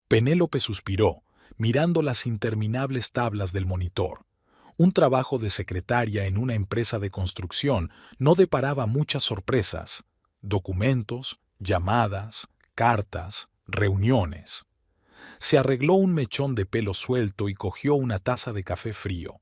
Penélope suspiró, mirando las interminables tablas del monitor. Un trabajo de secretaria en una empresa de construcción no deparaba muchas sorpresas. Documentos, llamadas, cartas, reuniones. Se arregló un mechón de pelo suelto y cogió una taza de café frío.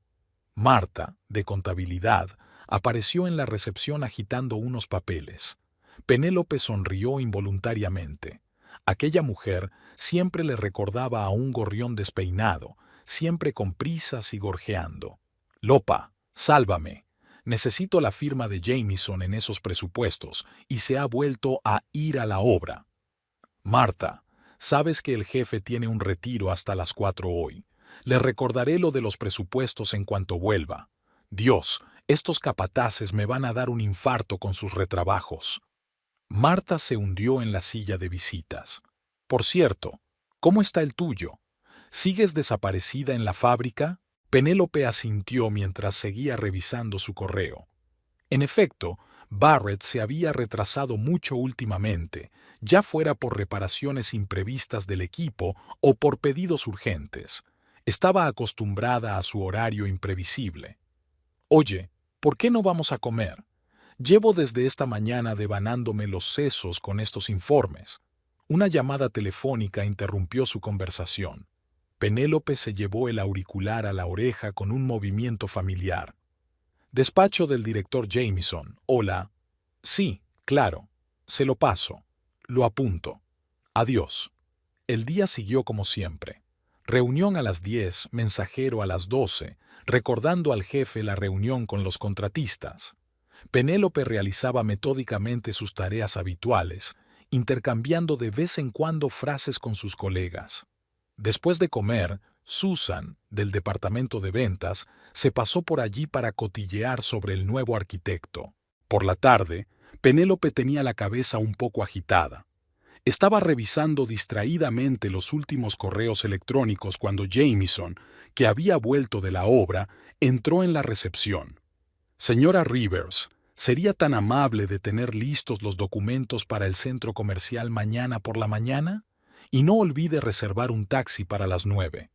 Marta, de contabilidad, apareció en la recepción agitando unos papeles. Penélope sonrió involuntariamente. Aquella mujer siempre le recordaba a un gorrión despeinado, siempre con prisas y gorjeando. Lopa, sálvame. Necesito la firma de Jamieson en esos presupuestos, y se ha vuelto a ir a la obra. Marta, sabes que el jefe tiene un retiro hasta las 4 hoy. Le recordaré lo de los presupuestos en cuanto vuelva. Dios, estos capataces me van a dar un infarto con sus retrabajos. Marta se hundió en la silla de visitas. Por cierto, ¿cómo está el tuyo? ¿Sigues desaparecida en la fábrica? Penélope asintió mientras seguía revisando su correo. En efecto, Barrett se había retrasado mucho últimamente, ya fuera por reparaciones imprevistas del equipo o por pedidos urgentes. Estaba acostumbrada a su horario imprevisible. Oye, ¿por qué no vamos a comer? Llevo desde esta mañana devanándome los sesos con estos informes. Una llamada telefónica interrumpió su conversación. Penélope se llevó el auricular a la oreja con un movimiento familiar. Despacho del director Jamieson. Hola. Sí, claro. Se lo paso. Lo apunto. Adiós. El día siguió como siempre. Reunión a las 10, mensajero a las 12, recordando al jefe la reunión con los contratistas. Penélope realizaba metódicamente sus tareas habituales, intercambiando de vez en cuando frases con sus colegas. Después de comer, Susan, del departamento de ventas, se pasó por allí para cotillear sobre el nuevo arquitecto. Por la tarde, Penélope tenía la cabeza un poco agitada. Estaba revisando distraídamente los últimos correos electrónicos cuando Jamieson, que había vuelto de la obra, entró en la recepción. Señora Rivers, ¿sería tan amable de tener listos los documentos para el centro comercial mañana por la mañana? Y no olvide reservar un taxi para las 9.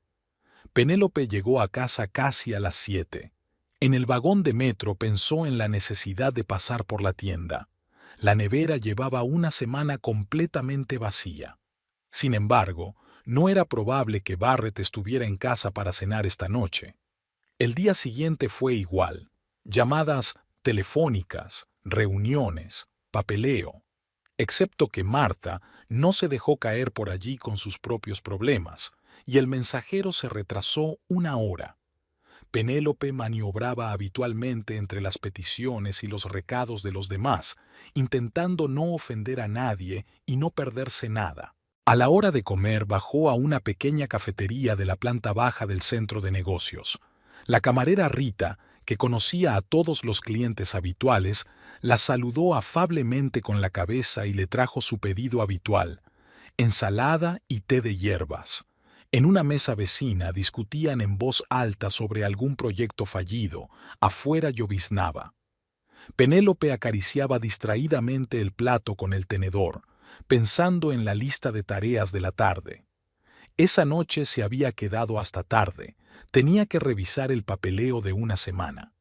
Penélope llegó a casa casi a las 7. En el vagón de metro pensó en la necesidad de pasar por la tienda. La nevera llevaba una semana completamente vacía. Sin embargo, no era probable que Barrett estuviera en casa para cenar esta noche. El día siguiente fue igual. Llamadas telefónicas, reuniones, papeleo. Excepto que Marta no se dejó caer por allí con sus propios problemas, y el mensajero se retrasó 1 hora. Penélope maniobraba habitualmente entre las peticiones y los recados de los demás, intentando no ofender a nadie y no perderse nada. A la hora de comer bajó a una pequeña cafetería de la planta baja del centro de negocios. La camarera Rita, que conocía a todos los clientes habituales, la saludó afablemente con la cabeza y le trajo su pedido habitual: ensalada y té de hierbas. En una mesa vecina discutían en voz alta sobre algún proyecto fallido. Afuera lloviznaba. Penélope acariciaba distraídamente el plato con el tenedor, pensando en la lista de tareas de la tarde. Esa noche se había quedado hasta tarde. Tenía que revisar el papeleo de una semana.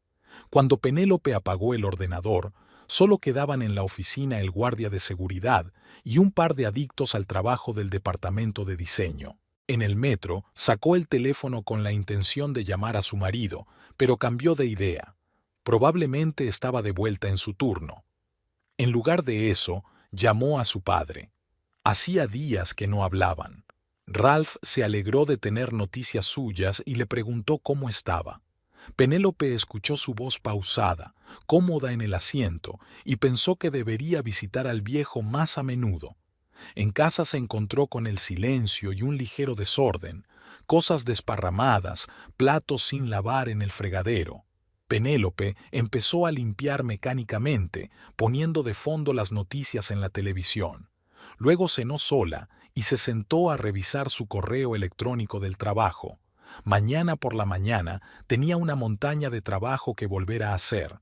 Cuando Penélope apagó el ordenador, solo quedaban en la oficina el guardia de seguridad y un par de adictos al trabajo del departamento de diseño. En el metro, sacó el teléfono con la intención de llamar a su marido, pero cambió de idea. Probablemente estaba de vuelta en su turno. En lugar de eso, llamó a su padre. Hacía días que no hablaban. Ralph se alegró de tener noticias suyas y le preguntó cómo estaba. Penélope escuchó su voz pausada, cómoda en el asiento, y pensó que debería visitar al viejo más a menudo. En casa se encontró con el silencio y un ligero desorden, cosas desparramadas, platos sin lavar en el fregadero. Penélope empezó a limpiar mecánicamente, poniendo de fondo las noticias en la televisión. Luego cenó sola y se sentó a revisar su correo electrónico del trabajo. Mañana por la mañana tenía una montaña de trabajo que volver a hacer.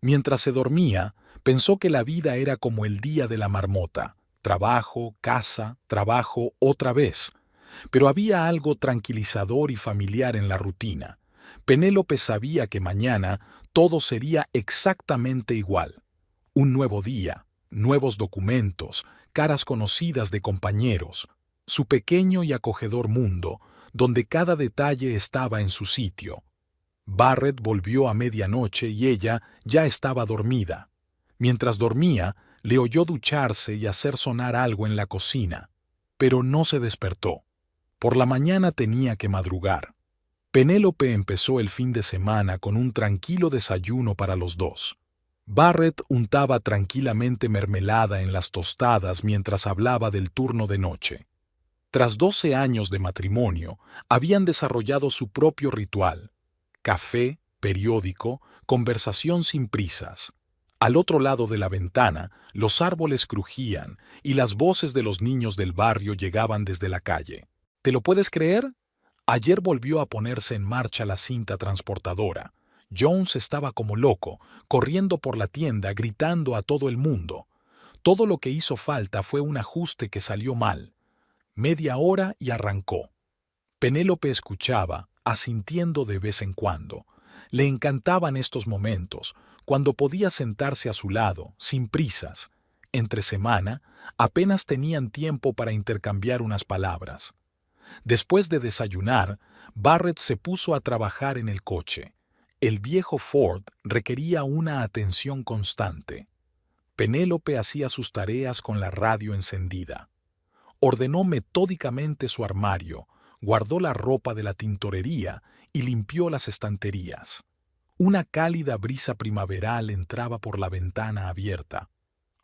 Mientras se dormía, pensó que la vida era como el día de la marmota: trabajo, casa, trabajo, otra vez. Pero había algo tranquilizador y familiar en la rutina. Penélope sabía que mañana todo sería exactamente igual. Un nuevo día, nuevos documentos, caras conocidas de compañeros, su pequeño y acogedor mundo, donde cada detalle estaba en su sitio. Barrett volvió a medianoche y ella ya estaba dormida. Mientras dormía, le oyó ducharse y hacer sonar algo en la cocina, pero no se despertó. Por la mañana tenía que madrugar. Penélope empezó el fin de semana con un tranquilo desayuno para los dos. Barrett untaba tranquilamente mermelada en las tostadas mientras hablaba del turno de noche. Tras 12 años de matrimonio, habían desarrollado su propio ritual: café, periódico, conversación sin prisas. Al otro lado de la ventana, los árboles crujían y las voces de los niños del barrio llegaban desde la calle. ¿Te lo puedes creer? Ayer volvió a ponerse en marcha la cinta transportadora. Jones estaba como loco, corriendo por la tienda, gritando a todo el mundo. Todo lo que hizo falta fue un ajuste que salió mal. Media hora y arrancó. Penélope escuchaba, asintiendo de vez en cuando. Le encantaban estos momentos, cuando podía sentarse a su lado, sin prisas. Entre semana, apenas tenían tiempo para intercambiar unas palabras. Después de desayunar, Barrett se puso a trabajar en el coche. El viejo Ford requería una atención constante. Penélope hacía sus tareas con la radio encendida. Ordenó metódicamente su armario, guardó la ropa de la tintorería y limpió las estanterías. Una cálida brisa primaveral entraba por la ventana abierta.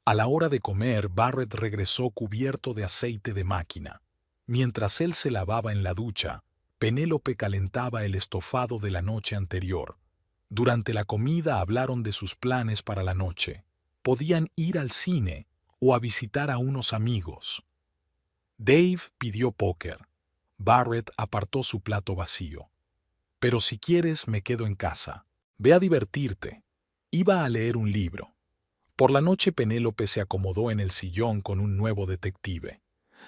A la hora de comer, Barrett regresó cubierto de aceite de máquina. Mientras él se lavaba en la ducha, Penélope calentaba el estofado de la noche anterior. Durante la comida hablaron de sus planes para la noche. Podían ir al cine o a visitar a unos amigos. Dave pidió póker. Barrett apartó su plato vacío. Pero si quieres, me quedo en casa. Ve a divertirte. Iba a leer un libro. Por la noche Penélope se acomodó en el sillón con un nuevo detective.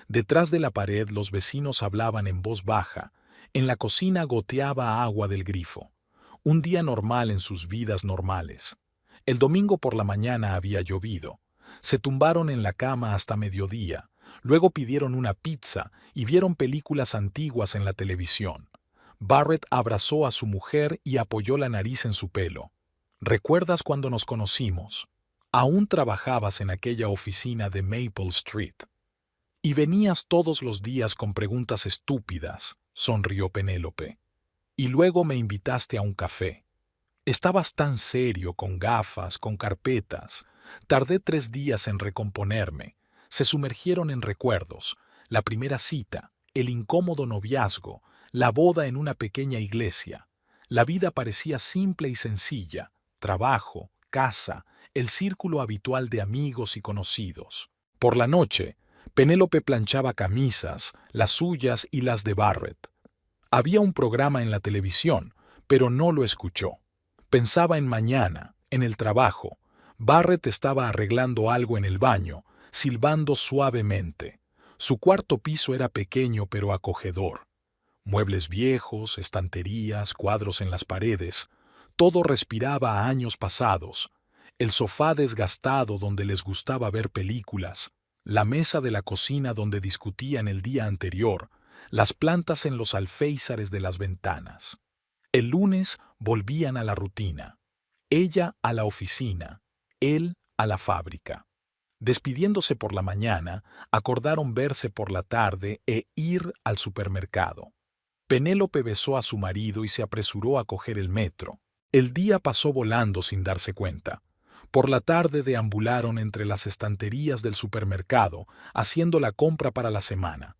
Detrás de la pared los vecinos hablaban en voz baja. En la cocina goteaba agua del grifo. Un día normal en sus vidas normales. El domingo por la mañana había llovido. Se tumbaron en la cama hasta mediodía. Luego pidieron una pizza y vieron películas antiguas en la televisión. Barrett abrazó a su mujer y apoyó la nariz en su pelo. ¿Recuerdas cuando nos conocimos? Aún trabajabas en aquella oficina de Maple Street. Y venías todos los días con preguntas estúpidas, sonrió Penélope. Y luego me invitaste a un café. Estabas tan serio, con gafas, con carpetas. Tardé 3 días en recomponerme. Se sumergieron en recuerdos. La primera cita, el incómodo noviazgo, la boda en una pequeña iglesia. La vida parecía simple y sencilla. Trabajo, casa, el círculo habitual de amigos y conocidos. Por la noche, Penélope planchaba camisas, las suyas y las de Barrett. Había un programa en la televisión, pero no lo escuchó. Pensaba en mañana, en el trabajo. Barrett estaba arreglando algo en el baño, silbando suavemente. Su cuarto piso era pequeño pero acogedor. Muebles viejos, estanterías, cuadros en las paredes. Todo respiraba a años pasados. El sofá desgastado donde les gustaba ver películas. La mesa de la cocina donde discutían el día anterior, las plantas en los alféizares de las ventanas. El lunes volvían a la rutina. Ella a la oficina, él a la fábrica. Despidiéndose por la mañana, acordaron verse por la tarde e ir al supermercado. Penélope besó a su marido y se apresuró a coger el metro. El día pasó volando sin darse cuenta. Por la tarde deambularon entre las estanterías del supermercado, haciendo la compra para la semana.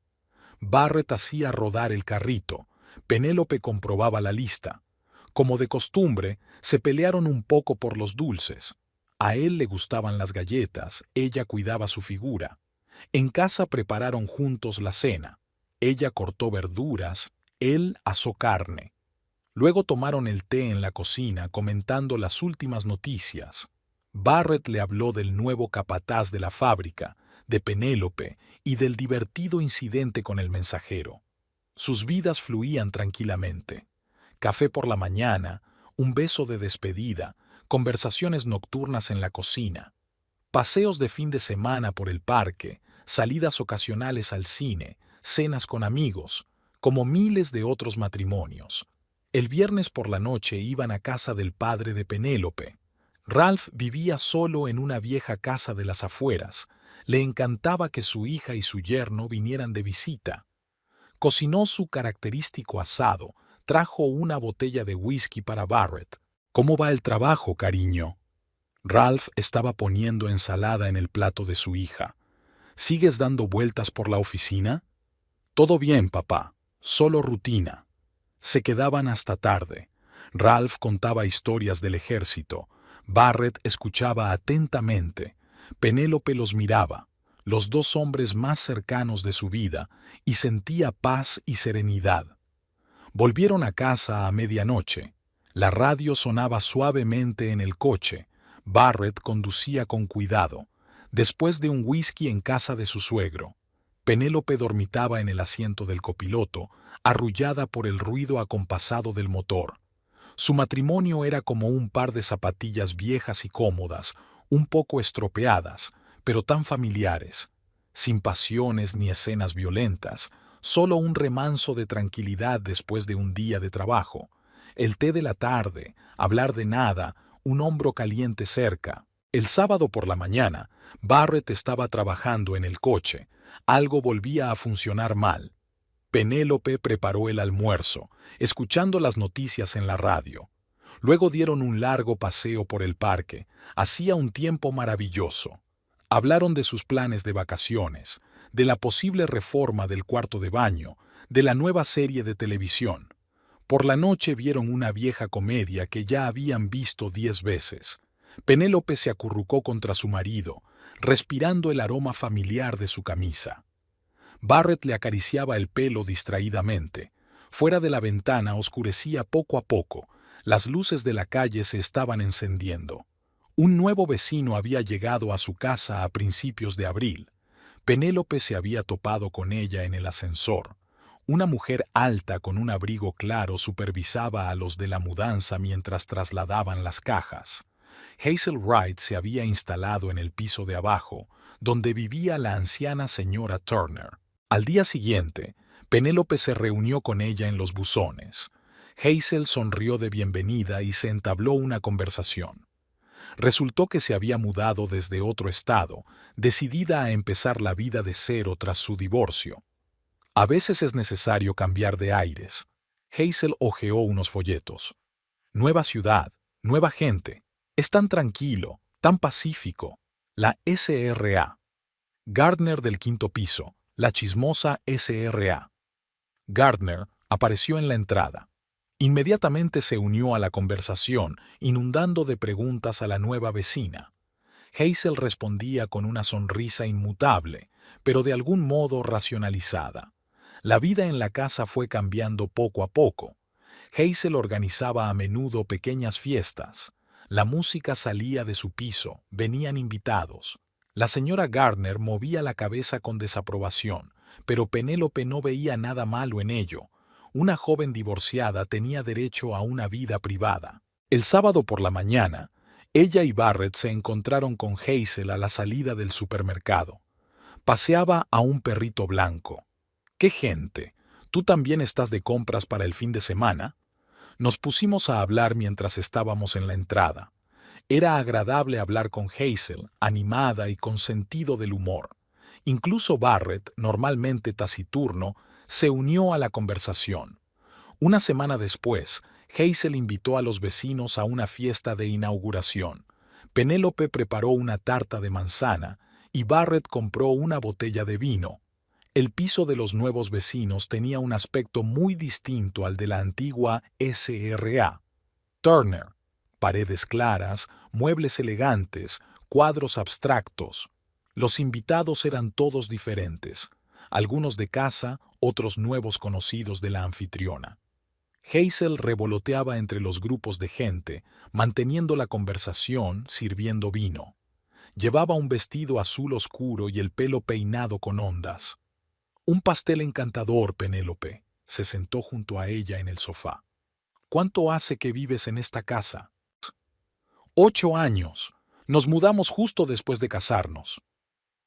Barrett hacía rodar el carrito. Penélope comprobaba la lista. Como de costumbre, se pelearon un poco por los dulces. A él le gustaban las galletas, ella cuidaba su figura. En casa prepararon juntos la cena. Ella cortó verduras, él asó carne. Luego tomaron el té en la cocina comentando las últimas noticias. Barrett le habló del nuevo capataz de la fábrica, de Penélope y del divertido incidente con el mensajero. Sus vidas fluían tranquilamente. Café por la mañana, un beso de despedida, conversaciones nocturnas en la cocina, paseos de fin de semana por el parque, salidas ocasionales al cine, cenas con amigos, como miles de otros matrimonios. El viernes por la noche iban a casa del padre de Penélope. Ralph vivía solo en una vieja casa de las afueras. Le encantaba que su hija y su yerno vinieran de visita. Cocinó su característico asado, trajo una botella de whisky para Barrett. ¿Cómo va el trabajo, cariño? Ralph estaba poniendo ensalada en el plato de su hija. ¿Sigues dando vueltas por la oficina? Todo bien, papá. Solo rutina. Se quedaban hasta tarde. Ralph contaba historias del ejército. Barrett escuchaba atentamente. Penélope los miraba, los dos hombres más cercanos de su vida, y sentía paz y serenidad. Volvieron a casa a medianoche. La radio sonaba suavemente en el coche. Barrett conducía con cuidado. Después de un whisky en casa de su suegro, Penélope dormitaba en el asiento del copiloto, arrullada por el ruido acompasado del motor. Su matrimonio era como un par de zapatillas viejas y cómodas, un poco estropeadas, pero tan familiares, sin pasiones ni escenas violentas, solo un remanso de tranquilidad después de un día de trabajo. El té de la tarde, hablar de nada, un hombro caliente cerca. El sábado por la mañana, Barrett estaba trabajando en el coche. Algo volvía a funcionar mal. Penélope preparó el almuerzo, escuchando las noticias en la radio. Luego dieron un largo paseo por el parque. Hacía un tiempo maravilloso. Hablaron de sus planes de vacaciones, de la posible reforma del cuarto de baño, de la nueva serie de televisión. Por la noche vieron una vieja comedia que ya habían visto 10 veces. Penélope se acurrucó contra su marido, respirando el aroma familiar de su camisa. Barrett le acariciaba el pelo distraídamente. Fuera de la ventana oscurecía poco a poco. Las luces de la calle se estaban encendiendo. Un nuevo vecino había llegado a su casa a principios de abril. Penélope se había topado con ella en el ascensor. Una mujer alta con un abrigo claro supervisaba a los de la mudanza mientras trasladaban las cajas. Hazel Wright se había instalado en el piso de abajo, donde vivía la anciana señora Turner. Al día siguiente, Penélope se reunió con ella en los buzones. Hazel sonrió de bienvenida y se entabló una conversación. Resultó que se había mudado desde otro estado, decidida a empezar la vida de cero tras su divorcio. A veces es necesario cambiar de aires. Hazel hojeó unos folletos. Nueva ciudad, nueva gente. Es tan tranquilo, tan pacífico. La SRA. Gardner del quinto piso. La chismosa SRA. Gardner apareció en la entrada. Inmediatamente se unió a la conversación, inundando de preguntas a la nueva vecina. Hazel respondía con una sonrisa inmutable, pero de algún modo racionalizada. La vida en la casa fue cambiando poco a poco. Hazel organizaba a menudo pequeñas fiestas. La música salía de su piso, venían invitados. La señora Gardner movía la cabeza con desaprobación, pero Penélope no veía nada malo en ello. Una joven divorciada tenía derecho a una vida privada. El sábado por la mañana, ella y Barrett se encontraron con Hazel a la salida del supermercado. Paseaba a un perrito blanco. ¡Qué gente! ¿Tú también estás de compras para el fin de semana? Nos pusimos a hablar mientras estábamos en la entrada. Era agradable hablar con Hazel, animada y con sentido del humor. Incluso Barrett, normalmente taciturno, se unió a la conversación. Una semana después, Hazel invitó a los vecinos a una fiesta de inauguración. Penélope preparó una tarta de manzana y Barrett compró una botella de vino. El piso de los nuevos vecinos tenía un aspecto muy distinto al de la antigua SRA. Turner. Paredes claras, muebles elegantes, cuadros abstractos. Los invitados eran todos diferentes, algunos de casa, otros nuevos conocidos de la anfitriona. Hazel revoloteaba entre los grupos de gente, manteniendo la conversación, sirviendo vino. Llevaba un vestido azul oscuro y el pelo peinado con ondas. Un pastel encantador, Penélope. Se sentó junto a ella en el sofá. ¿Cuánto hace que vives en esta casa? 8 años. Nos mudamos justo después de casarnos.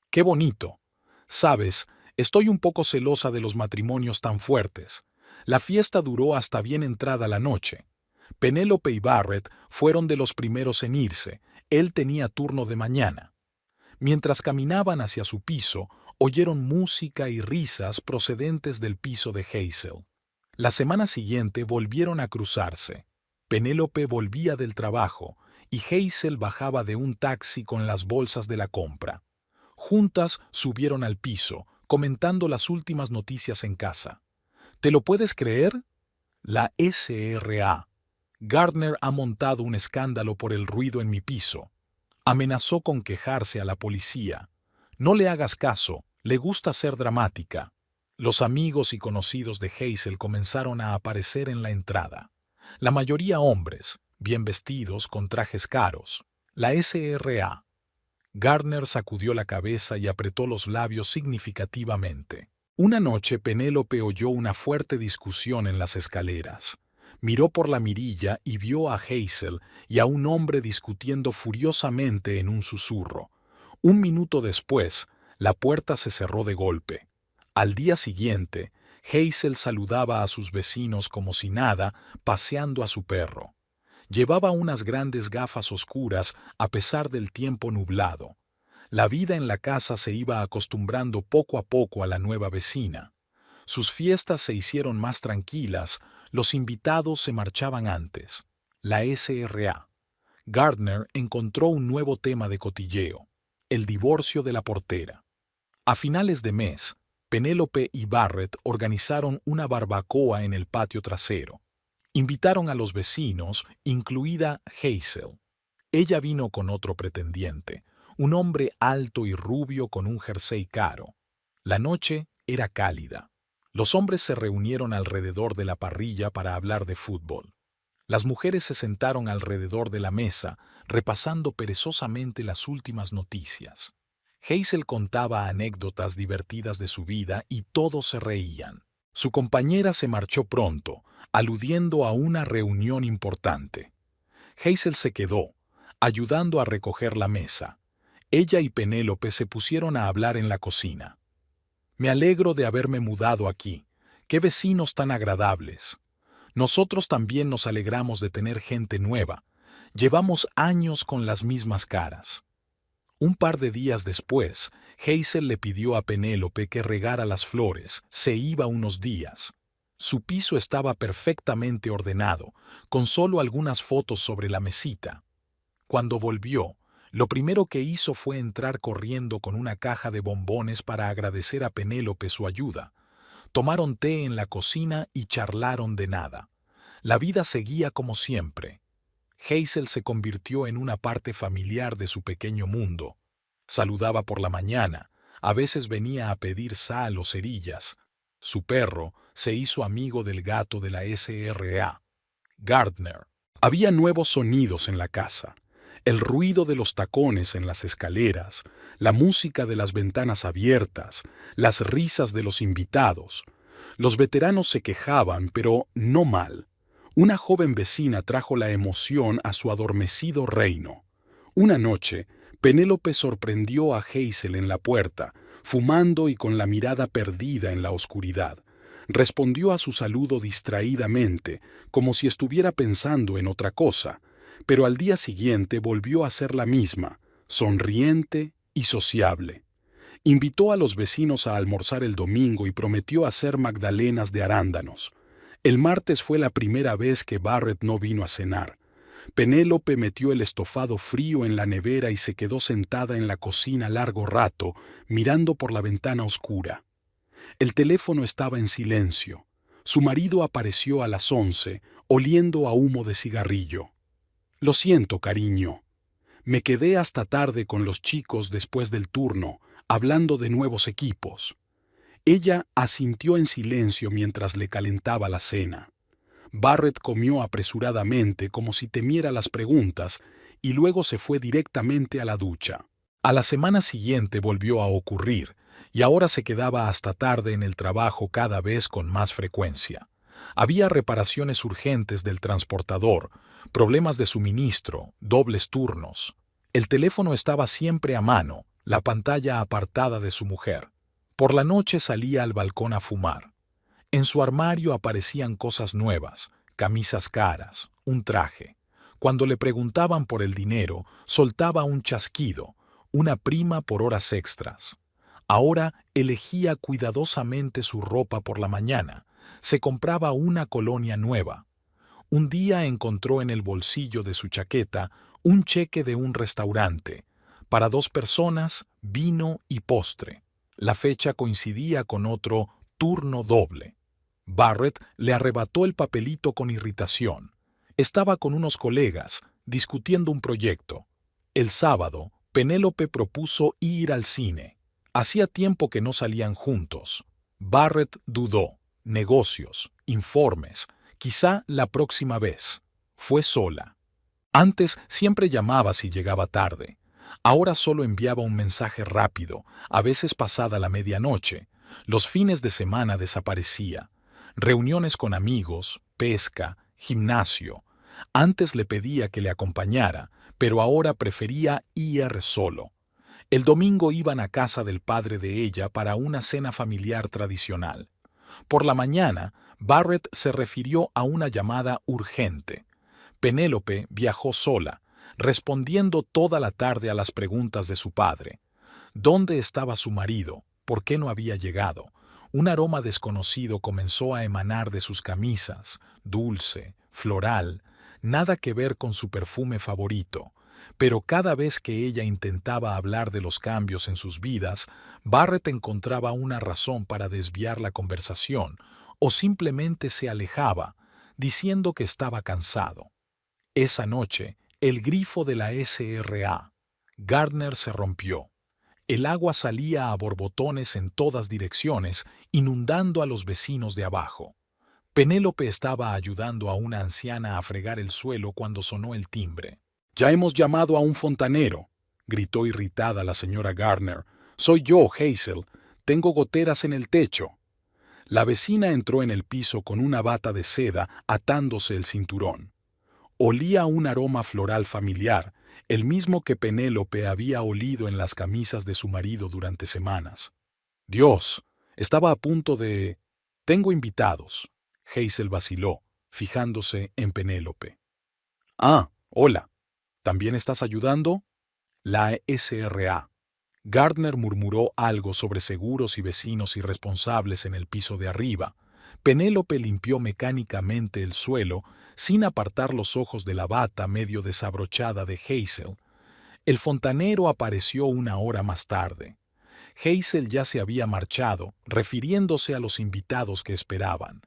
¡Qué bonito! Sabes, estoy un poco celosa de los matrimonios tan fuertes. La fiesta duró hasta bien entrada la noche. Penélope y Barrett fueron de los primeros en irse. Él tenía turno de mañana. Mientras caminaban hacia su piso, oyeron música y risas procedentes del piso de Hazel. La semana siguiente volvieron a cruzarse. Penélope volvía del trabajo y Hazel bajaba de un taxi con las bolsas de la compra. Juntas subieron al piso, comentando las últimas noticias en casa. ¿Te lo puedes creer? La SRA. Gardner ha montado un escándalo por el ruido en mi piso. Amenazó con quejarse a la policía. No le hagas caso, le gusta ser dramática. Los amigos y conocidos de Hazel comenzaron a aparecer en la entrada. La mayoría hombres, bien vestidos con trajes caros. La SRA. Gardner sacudió la cabeza y apretó los labios significativamente. Una noche Penélope oyó una fuerte discusión en las escaleras. Miró por la mirilla y vio a Hazel y a un hombre discutiendo furiosamente en un susurro. Un minuto después, la puerta se cerró de golpe. Al día siguiente, Hazel saludaba a sus vecinos como si nada, paseando a su perro. Llevaba unas grandes gafas oscuras a pesar del tiempo nublado. La vida en la casa se iba acostumbrando poco a poco a la nueva vecina. Sus fiestas se hicieron más tranquilas, los invitados se marchaban antes. La SRA. Gardner encontró un nuevo tema de cotilleo: el divorcio de la portera. A finales de mes, Penélope y Barrett organizaron una barbacoa en el patio trasero. Invitaron a los vecinos, incluida Hazel. Ella vino con otro pretendiente, un hombre alto y rubio con un jersey caro. La noche era cálida. Los hombres se reunieron alrededor de la parrilla para hablar de fútbol. Las mujeres se sentaron alrededor de la mesa, repasando perezosamente las últimas noticias. Hazel contaba anécdotas divertidas de su vida y todos se reían. Su compañera se marchó pronto, aludiendo a una reunión importante. Hazel se quedó, ayudando a recoger la mesa. Ella y Penélope se pusieron a hablar en la cocina. Me alegro de haberme mudado aquí. ¡Qué vecinos tan agradables! Nosotros también nos alegramos de tener gente nueva. Llevamos años con las mismas caras. Un par de días después, Hazel le pidió a Penélope que regara las flores. Se iba unos días. Su piso estaba perfectamente ordenado, con solo algunas fotos sobre la mesita. Cuando volvió, lo primero que hizo fue entrar corriendo con una caja de bombones para agradecer a Penélope su ayuda. Tomaron té en la cocina y charlaron de nada. La vida seguía como siempre. Hazel se convirtió en una parte familiar de su pequeño mundo. Saludaba por la mañana, a veces venía a pedir sal o cerillas. Su perro se hizo amigo del gato de la SRA, Gardner. Había nuevos sonidos en la casa. El ruido de los tacones en las escaleras, la música de las ventanas abiertas, las risas de los invitados. Los veteranos se quejaban, pero no mal. Una joven vecina trajo la emoción a su adormecido reino. Una noche, Penélope sorprendió a Hazel en la puerta, fumando y con la mirada perdida en la oscuridad. Respondió a su saludo distraídamente, como si estuviera pensando en otra cosa, pero al día siguiente volvió a ser la misma, sonriente y sociable. Invitó a los vecinos a almorzar el domingo y prometió hacer magdalenas de arándanos. El martes fue la primera vez que Barrett no vino a cenar. Penélope metió el estofado frío en la nevera y se quedó sentada en la cocina largo rato, mirando por la ventana oscura. El teléfono estaba en silencio. Su marido apareció a las 11, oliendo a humo de cigarrillo. «Lo siento, cariño. Me quedé hasta tarde con los chicos después del turno, hablando de nuevos equipos». Ella asintió en silencio mientras le calentaba la cena. Barrett comió apresuradamente como si temiera las preguntas y luego se fue directamente a la ducha. A la semana siguiente volvió a ocurrir. y ahora se quedaba hasta tarde en el trabajo cada vez con más frecuencia. Había reparaciones urgentes del transportador, problemas de suministro, dobles turnos. El teléfono estaba siempre a mano, la pantalla apartada de su mujer. Por la noche salía al balcón a fumar. En su armario aparecían cosas nuevas, camisas caras, un traje. Cuando le preguntaban por el dinero, soltaba un chasquido, una prima por horas extras. Ahora elegía cuidadosamente su ropa por la mañana, se compraba una colonia nueva. Un día encontró en el bolsillo de su chaqueta un cheque de un restaurante. Para 2 personas, vino y postre. La fecha coincidía con otro turno doble. Barrett le arrebató el papelito con irritación. Estaba con unos colegas, discutiendo un proyecto. El sábado, Penélope propuso ir al cine. Hacía tiempo que no salían juntos. Barrett dudó. Negocios, informes, quizá la próxima vez. Fue sola. Antes siempre llamaba si llegaba tarde. Ahora solo enviaba un mensaje rápido, a veces pasada la medianoche. Los fines de semana desaparecía. Reuniones con amigos, pesca, gimnasio. Antes le pedía que le acompañara, pero ahora prefería ir solo. El domingo iban a casa del padre de ella para una cena familiar tradicional. Por la mañana, Barrett se refirió a una llamada urgente. Penélope viajó sola, respondiendo toda la tarde a las preguntas de su padre. ¿Dónde estaba su marido? ¿Por qué no había llegado? Un aroma desconocido comenzó a emanar de sus camisas, dulce, floral, nada que ver con su perfume favorito. Pero cada vez que ella intentaba hablar de los cambios en sus vidas, Barrett encontraba una razón para desviar la conversación o simplemente se alejaba, diciendo que estaba cansado. Esa noche, el grifo de la SRA Gardner se rompió. El agua salía a borbotones en todas direcciones, inundando a los vecinos de abajo. Penélope estaba ayudando a una anciana a fregar el suelo cuando sonó el timbre. «Ya hemos llamado a un fontanero», gritó irritada la señora Gardner. «Soy yo, Hazel. Tengo goteras en el techo». La vecina entró en el piso con una bata de seda atándose el cinturón. Olía un aroma floral familiar, el mismo que Penélope había olido en las camisas de su marido durante semanas. «Dios, estaba a punto de... Tengo invitados». Hazel vaciló, fijándose en Penélope. «Ah, hola. ¿También estás ayudando?» La SRA. Gardner murmuró algo sobre seguros y vecinos irresponsables en el piso de arriba. Penélope limpió mecánicamente el suelo, sin apartar los ojos de la bata medio desabrochada de Hazel. El fontanero apareció una hora más tarde. Hazel ya se había marchado, refiriéndose a los invitados que esperaban.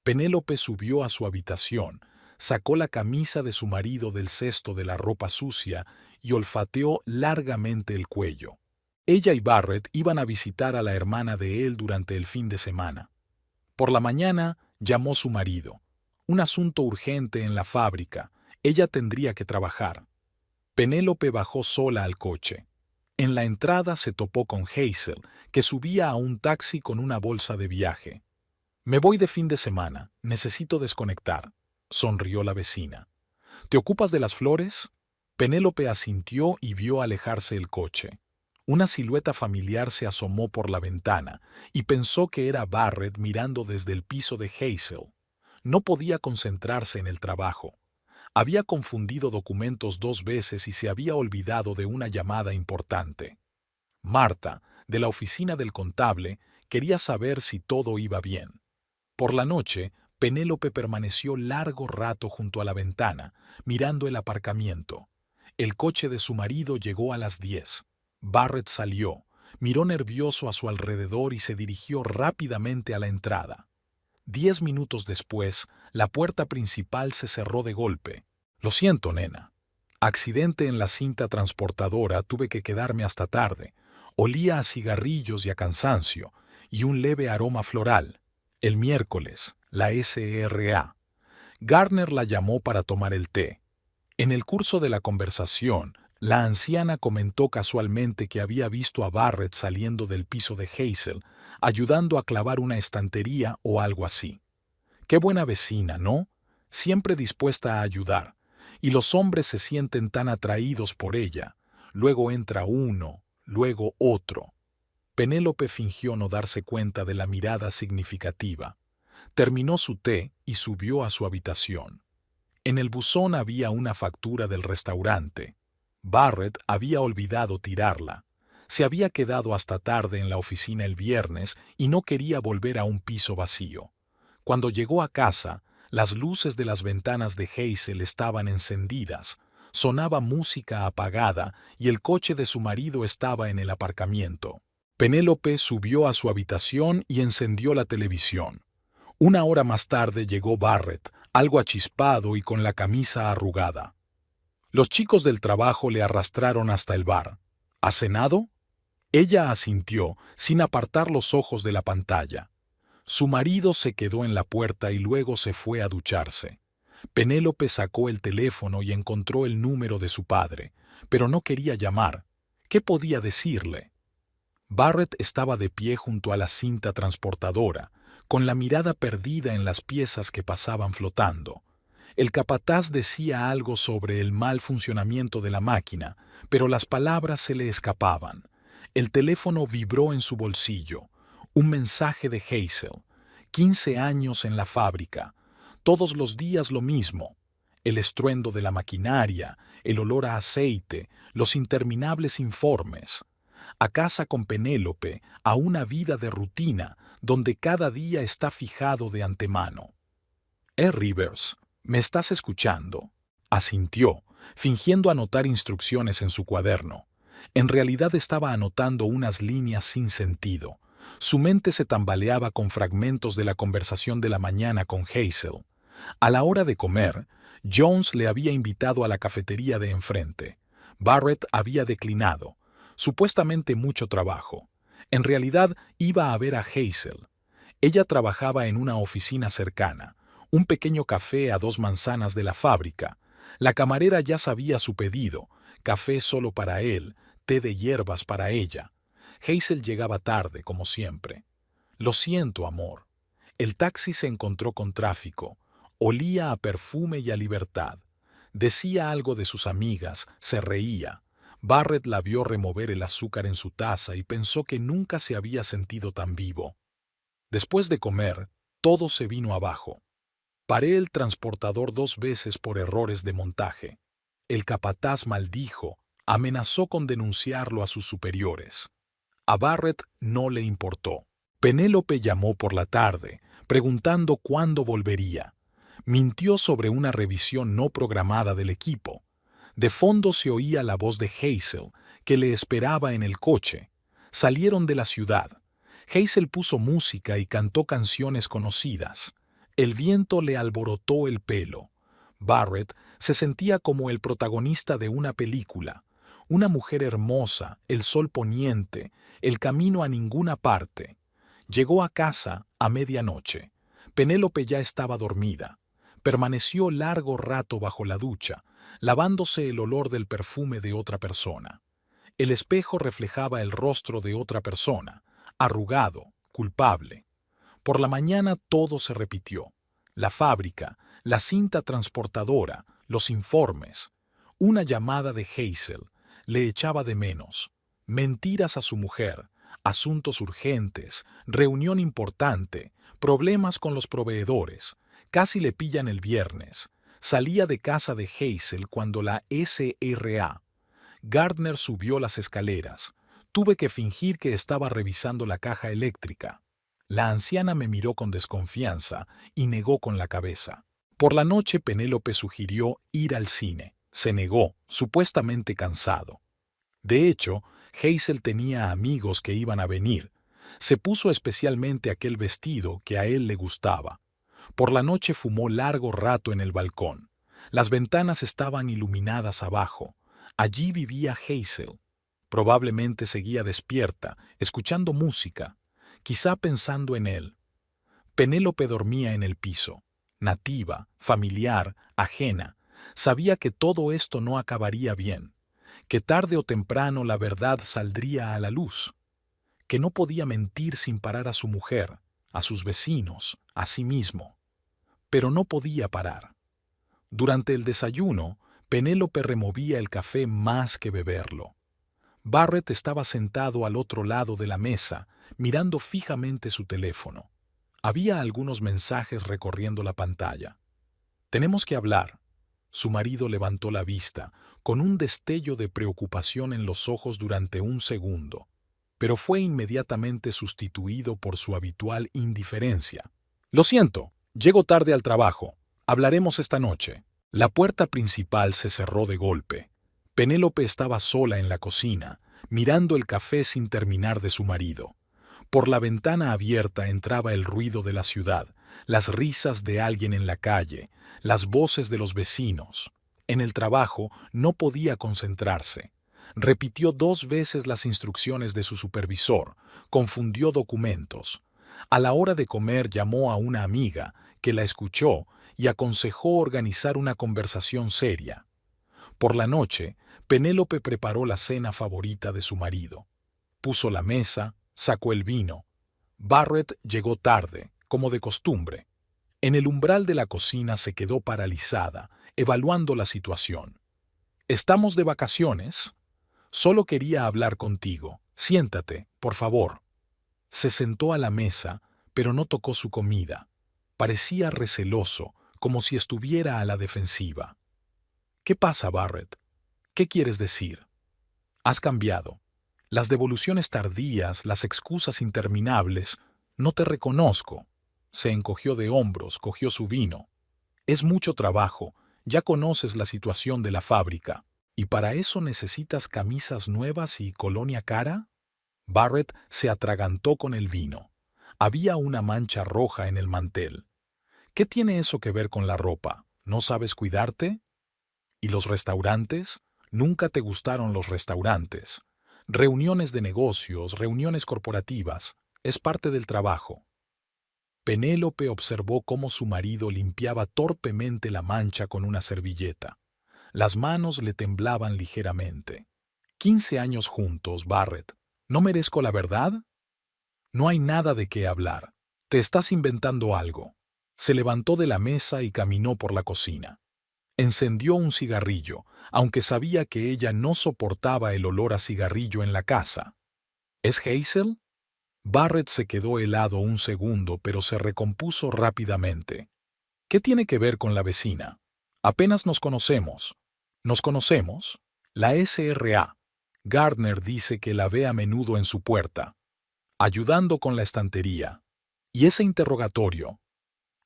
Penélope subió a su habitación, sacó la camisa de su marido del cesto de la ropa sucia y olfateó largamente el cuello. Ella y Barrett iban a visitar a la hermana de él durante el fin de semana. Por la mañana llamó su marido. Un asunto urgente en la fábrica. Ella tendría que trabajar. Penélope bajó sola al coche. En la entrada se topó con Hazel, que subía a un taxi con una bolsa de viaje. «Me voy de fin de semana. Necesito desconectar», sonrió la vecina. «¿Te ocupas de las flores?» Penélope asintió y vio alejarse el coche. Una silueta familiar se asomó por la ventana y pensó que era Barrett mirando desde el piso de Hazel. No podía concentrarse en el trabajo. Había confundido documentos 2 veces y se había olvidado de una llamada importante. Marta, de la oficina del contable, quería saber si todo iba bien. Por la noche, Penélope permaneció largo rato junto a la ventana, mirando el aparcamiento. El coche de su marido llegó a las 10. Barrett salió, miró nervioso a su alrededor y se dirigió rápidamente a la entrada. 10 minutos después, la puerta principal se cerró de golpe. «Lo siento, nena. Accidente en la cinta transportadora, tuve que quedarme hasta tarde. Olía a cigarrillos y a cansancio, y un leve aroma floral. El miércoles, la SRA». Gardner la llamó para tomar el té. En el curso de la conversación, La anciana comentó casualmente que había visto a Barrett saliendo del piso de Hazel, ayudando a clavar una estantería o algo así. Qué buena vecina, ¿no? Siempre dispuesta a ayudar. Y los hombres se sienten tan atraídos por ella. Luego entra uno, luego otro. Penélope fingió no darse cuenta de la mirada significativa. Terminó su té y subió a su habitación. En el buzón había una factura del restaurante. Barrett había olvidado tirarla. Se había quedado hasta tarde en la oficina el viernes y no quería volver a un piso vacío. Cuando llegó a casa, las luces de las ventanas de Hazel estaban encendidas, sonaba música apagada y el coche de su marido estaba en el aparcamiento. Penélope subió a su habitación y encendió la televisión. Una hora más tarde llegó Barrett, algo achispado y con la camisa arrugada. Los chicos del trabajo le arrastraron hasta el bar. ¿Ha cenado? Ella asintió, sin apartar los ojos de la pantalla. Su marido se quedó en la puerta y luego se fue a ducharse. Penélope sacó el teléfono y encontró el número de su padre, pero no quería llamar. ¿Qué podía decirle? Barrett estaba de pie junto a la cinta transportadora, con la mirada perdida en las piezas que pasaban flotando. El capataz decía algo sobre el mal funcionamiento de la máquina, pero las palabras se le escapaban. El teléfono vibró en su bolsillo. Un mensaje de Hazel. 15 años en la fábrica. Todos los días lo mismo. El estruendo de la maquinaria, el olor a aceite, los interminables informes. A casa con Penélope, a una vida de rutina, donde cada día está fijado de antemano. Rivers, ¿me estás escuchando? Asintió, fingiendo anotar instrucciones en su cuaderno. En realidad estaba anotando unas líneas sin sentido. Su mente se tambaleaba con fragmentos de la conversación de la mañana con Hazel. A la hora de comer, Jones le había invitado a la cafetería de enfrente. Barrett había declinado. Supuestamente mucho trabajo. En realidad iba a ver a Hazel. Ella trabajaba en una oficina cercana, un pequeño café a 2 manzanas de la fábrica. La camarera ya sabía su pedido, café solo para él, té de hierbas para ella. Hazel llegaba tarde, como siempre. Lo siento, amor. El taxi se encontró con tráfico. Olía a perfume y a libertad. Decía algo de sus amigas, se reía. Barrett la vio remover el azúcar en su taza y pensó que nunca se había sentido tan vivo. Después de comer, todo se vino abajo. Paré el transportador 2 veces por errores de montaje. El capataz maldijo, amenazó con denunciarlo a sus superiores. A Barrett no le importó. Penélope llamó por la tarde, preguntando cuándo volvería. Mintió sobre una revisión no programada del equipo. De fondo se oía la voz de Hazel, que le esperaba en el coche. Salieron de la ciudad. Hazel puso música y cantó canciones conocidas. El viento le alborotó el pelo. Barrett se sentía como el protagonista de una película. Una mujer hermosa, el sol poniente, el camino a ninguna parte. Llegó a casa a medianoche. Penélope ya estaba dormida. Permaneció largo rato bajo la ducha, lavándose el olor del perfume de otra persona. El espejo reflejaba el rostro de otra persona, arrugado, culpable. Por la mañana todo se repitió. La fábrica, la cinta transportadora, los informes. Una llamada de Hazel. Le echaba de menos. Mentiras a su mujer, asuntos urgentes, reunión importante, problemas con los proveedores. Casi le pillan el viernes. Salía de casa de Hazel cuando la SRA. Gardner subió las escaleras. Tuve que fingir que estaba revisando la caja eléctrica. La anciana me miró con desconfianza y negó con la cabeza. Por la noche Penélope sugirió ir al cine. Se negó, supuestamente cansado. De hecho, Hazel tenía amigos que iban a venir. Se puso especialmente aquel vestido que a él le gustaba. Por la noche fumó largo rato en el balcón. Las ventanas estaban iluminadas abajo. Allí vivía Hazel. Probablemente seguía despierta, escuchando música, quizá pensando en él. Penélope dormía en el piso, nativa, familiar, ajena. Sabía que todo esto no acabaría bien. que tarde o temprano la verdad saldría a la luz, que no podía mentir sin parar a su mujer, a sus vecinos, a sí mismo. Pero no podía parar. Durante el desayuno, Penélope removía el café más que beberlo. Barrett estaba sentado al otro lado de la mesa, mirando fijamente su teléfono. Había algunos mensajes recorriendo la pantalla. «Tenemos que hablar». Su marido levantó la vista, con un destello de preocupación en los ojos durante un segundo, pero fue inmediatamente sustituido por su habitual indiferencia. «Lo siento, llego tarde al trabajo. Hablaremos esta noche». La puerta principal se cerró de golpe. Penélope estaba sola en la cocina, mirando el café sin terminar de su marido. Por la ventana abierta entraba el ruido de la ciudad, las risas de alguien en la calle, las voces de los vecinos. En el trabajo no podía concentrarse. Repitió 2 veces las instrucciones de su supervisor, confundió documentos. A la hora de comer llamó a una amiga, que la escuchó y aconsejó organizar una conversación seria. Por la noche, Penélope preparó la cena favorita de su marido. Puso la mesa, sacó el vino. Barrett llegó tarde, como de costumbre. En el umbral de la cocina se quedó paralizada, evaluando la situación. «¿Estamos de vacaciones? Solo quería hablar contigo. Siéntate, por favor». Se sentó a la mesa, pero no tocó su comida. Parecía receloso, como si estuviera a la defensiva. «¿Qué pasa, Barrett? ¿Qué quieres decir? Has cambiado. Las devoluciones tardías, las excusas interminables. No te reconozco». Se encogió de hombros, cogió su vino. «Es mucho trabajo, ya conoces la situación de la fábrica. ¿Y para eso necesitas camisas nuevas y colonia cara?» Barrett se atragantó con el vino. Había una mancha roja en el mantel. «¿Qué tiene eso que ver con la ropa? ¿No sabes cuidarte? ¿Y los restaurantes? Nunca te gustaron los restaurantes. Reuniones de negocios, reuniones corporativas, es parte del trabajo». Penélope observó cómo su marido limpiaba torpemente la mancha con una servilleta. Las manos le temblaban ligeramente. 15 años juntos, Barrett. ¿No merezco la verdad? No hay nada de qué hablar. Te estás inventando algo. Se levantó de la mesa y caminó por la cocina. Encendió un cigarrillo, aunque sabía que ella no soportaba el olor a cigarrillo en la casa. ¿Es Hazel? Barrett se quedó helado un segundo, pero se recompuso rápidamente. ¿Qué tiene que ver con la vecina? Apenas nos conocemos. ¿Nos conocemos? La SRA. Gardner dice que la ve a menudo en su puerta, ayudando con la estantería. ¿Y ese interrogatorio?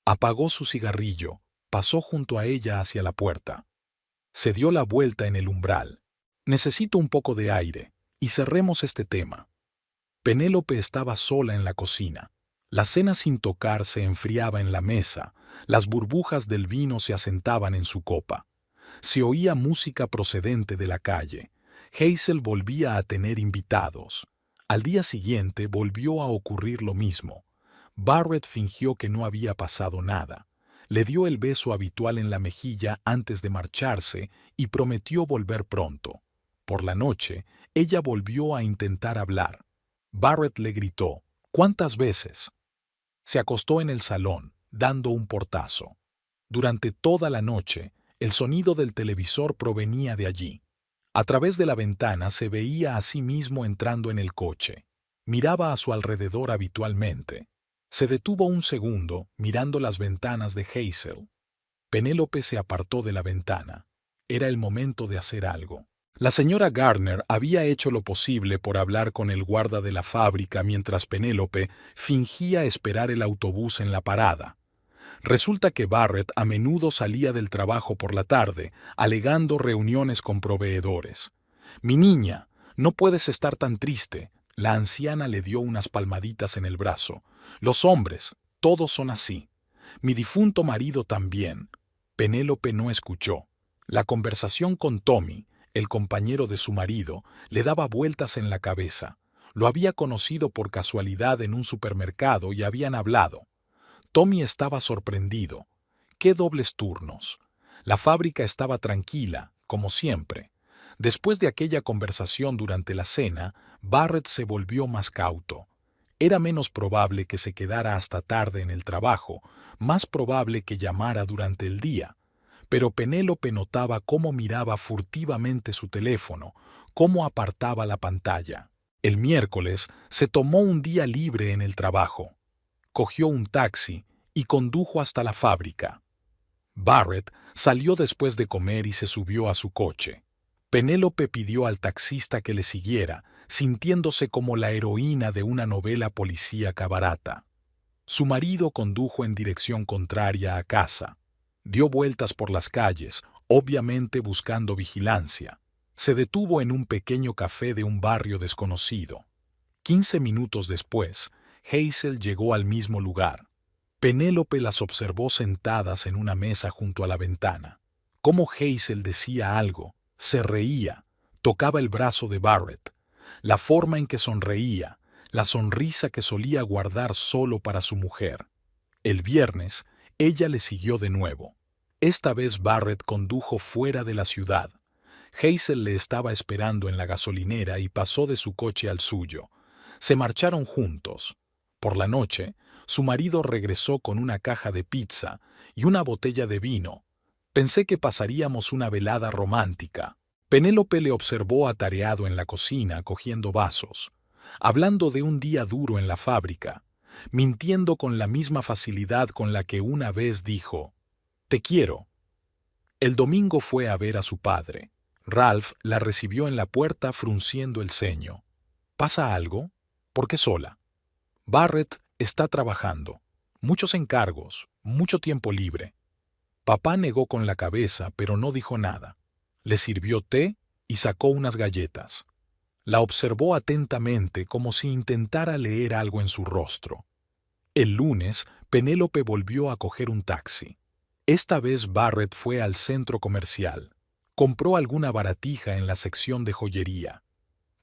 Apagó su cigarrillo, pasó junto a ella hacia la puerta. Se dio la vuelta en el umbral. «Necesito un poco de aire, y cerremos este tema». Penélope estaba sola en la cocina. La cena sin tocar se enfriaba en la mesa, las burbujas del vino se asentaban en su copa. Se oía música procedente de la calle. Hazel volvía a tener invitados. Al día siguiente volvió a ocurrir lo mismo. Barrett fingió que no había pasado nada. Le dio el beso habitual en la mejilla antes de marcharse y prometió volver pronto. Por la noche, ella volvió a intentar hablar. Barrett le gritó: «¿Cuántas veces?». Se acostó en el salón, dando un portazo. Durante toda la noche, el sonido del televisor provenía de allí. A través de la ventana se veía a sí mismo entrando en el coche. Miraba a su alrededor habitualmente. Se detuvo un segundo, mirando las ventanas de Hazel. Penélope se apartó de la ventana. Era el momento de hacer algo. La señora Gardner había hecho lo posible por hablar con el guarda de la fábrica mientras Penélope fingía esperar el autobús en la parada. Resulta que Barrett a menudo salía del trabajo por la tarde, alegando reuniones con proveedores. «Mi niña, no puedes estar tan triste». La anciana le dio unas palmaditas en el brazo. «Los hombres, todos son así. Mi difunto marido también». Penélope no escuchó. La conversación con Tommy, el compañero de su marido, le daba vueltas en la cabeza. Lo había conocido por casualidad en un supermercado y habían hablado. Tommy estaba sorprendido. ¿Qué dobles turnos? La fábrica estaba tranquila, como siempre. Después de aquella conversación durante la cena, Barrett se volvió más cauto. Era menos probable que se quedara hasta tarde en el trabajo, más probable que llamara durante el día. Pero Penélope notaba cómo miraba furtivamente su teléfono, cómo apartaba la pantalla. El miércoles se tomó un día libre en el trabajo. Cogió un taxi y condujo hasta la fábrica. Barrett salió después de comer y se subió a su coche. Penélope pidió al taxista que le siguiera, sintiéndose como la heroína de una novela policíaca barata. Su marido condujo en dirección contraria a casa. Dio vueltas por las calles, obviamente buscando vigilancia. Se detuvo en un pequeño café de un barrio desconocido. 15 minutos después, Hazel llegó al mismo lugar. Penélope las observó sentadas en una mesa junto a la ventana. Cómo Hazel decía algo, se reía, tocaba el brazo de Barrett. La forma en que sonreía, la sonrisa que solía guardar solo para su mujer. El viernes, ella le siguió de nuevo. Esta vez Barrett condujo fuera de la ciudad. Hazel le estaba esperando en la gasolinera y pasó de su coche al suyo. Se marcharon juntos. Por la noche, su marido regresó con una caja de pizza y una botella de vino. Pensé que pasaríamos una velada romántica. Penélope le observó atareado en la cocina cogiendo vasos, hablando de un día duro en la fábrica, mintiendo con la misma facilidad con la que una vez dijo, «Te quiero». El domingo fue a ver a su padre. Ralph la recibió en la puerta frunciendo el ceño. «¿Pasa algo? ¿Por qué sola?» «Barrett está trabajando. Muchos encargos, mucho tiempo libre». Papá negó con la cabeza, pero no dijo nada. Le sirvió té y sacó unas galletas. La observó atentamente como si intentara leer algo en su rostro. El lunes, Penélope volvió a coger un taxi. Esta vez Barrett fue al centro comercial. Compró alguna baratija en la sección de joyería.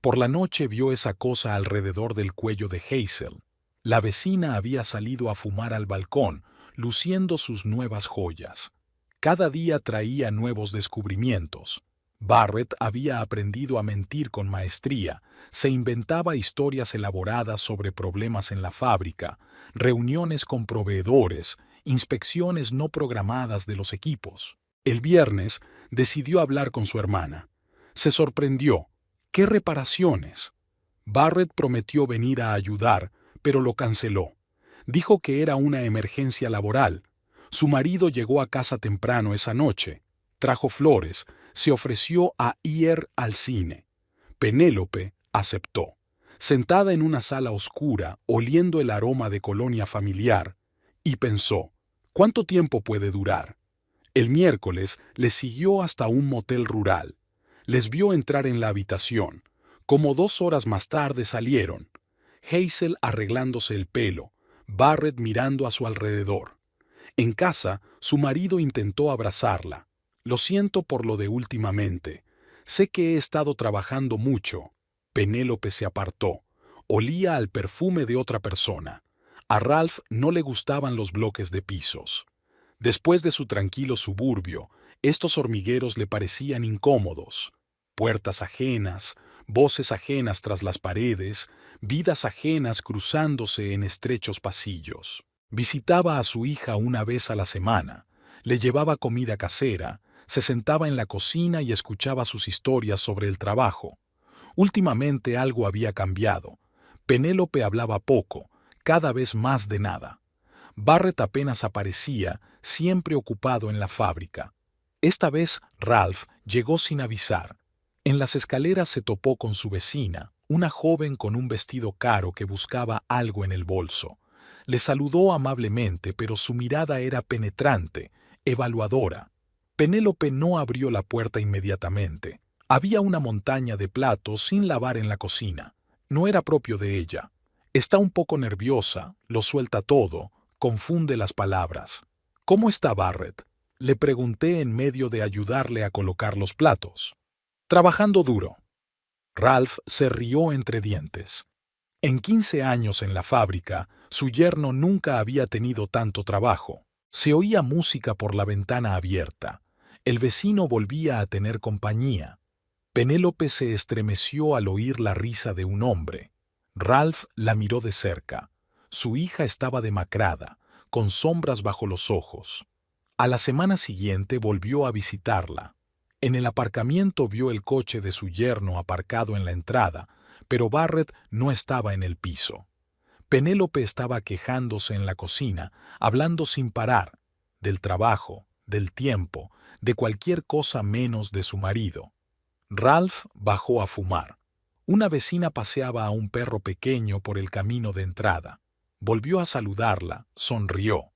Por la noche vio esa cosa alrededor del cuello de Hazel. La vecina había salido a fumar al balcón, luciendo sus nuevas joyas. Cada día traía nuevos descubrimientos. Barrett había aprendido a mentir con maestría, se inventaba historias elaboradas sobre problemas en la fábrica, reuniones con proveedores, inspecciones no programadas de los equipos. El viernes decidió hablar con su hermana. Se sorprendió. ¿Qué reparaciones? Barrett prometió venir a ayudar, pero lo canceló. Dijo que era una emergencia laboral. Su marido llegó a casa temprano esa noche. Trajo flores, se ofreció a ir al cine. Penélope aceptó. Sentada en una sala oscura, oliendo el aroma de colonia familiar, y pensó, ¿cuánto tiempo puede durar? El miércoles les siguió hasta un motel rural. Les vio entrar en la habitación. Como 2 horas más tarde salieron. Hazel arreglándose el pelo, Barrett mirando a su alrededor. En casa, su marido intentó abrazarla. «Lo siento por lo de últimamente. Sé que he estado trabajando mucho». Penélope se apartó. Olía al perfume de otra persona. A Ralph no le gustaban los bloques de pisos. Después de su tranquilo suburbio, estos hormigueros le parecían incómodos. Puertas ajenas, voces ajenas tras las paredes, vidas ajenas cruzándose en estrechos pasillos. Visitaba a su hija una vez a la semana, le llevaba comida casera, se sentaba en la cocina y escuchaba sus historias sobre el trabajo. Últimamente algo había cambiado. Penélope hablaba poco, cada vez más de nada. Barrett apenas aparecía, siempre ocupado en la fábrica. Esta vez Ralph llegó sin avisar. En las escaleras se topó con su vecina, una joven con un vestido caro que buscaba algo en el bolso. Le saludó amablemente, pero su mirada era penetrante, evaluadora. Penélope no abrió la puerta inmediatamente. Había una montaña de platos sin lavar en la cocina. No era propio de ella. Está un poco nerviosa, lo suelta todo, confunde las palabras. «¿Cómo está Barrett?», le pregunté en medio de ayudarle a colocar los platos. «Trabajando duro». Ralph se rió entre dientes. En 15 años en la fábrica, su yerno nunca había tenido tanto trabajo. Se oía música por la ventana abierta. El vecino volvía a tener compañía. Penélope se estremeció al oír la risa de un hombre. Ralph la miró de cerca. Su hija estaba demacrada, con sombras bajo los ojos. A la semana siguiente volvió a visitarla. En el aparcamiento vio el coche de su yerno aparcado en la entrada, pero Barrett no estaba en el piso. Penélope estaba quejándose en la cocina, hablando sin parar, del trabajo, del tiempo, de cualquier cosa menos de su marido. Ralph bajó a fumar. Una vecina paseaba a un perro pequeño por el camino de entrada. Volvió a saludarla, sonrió.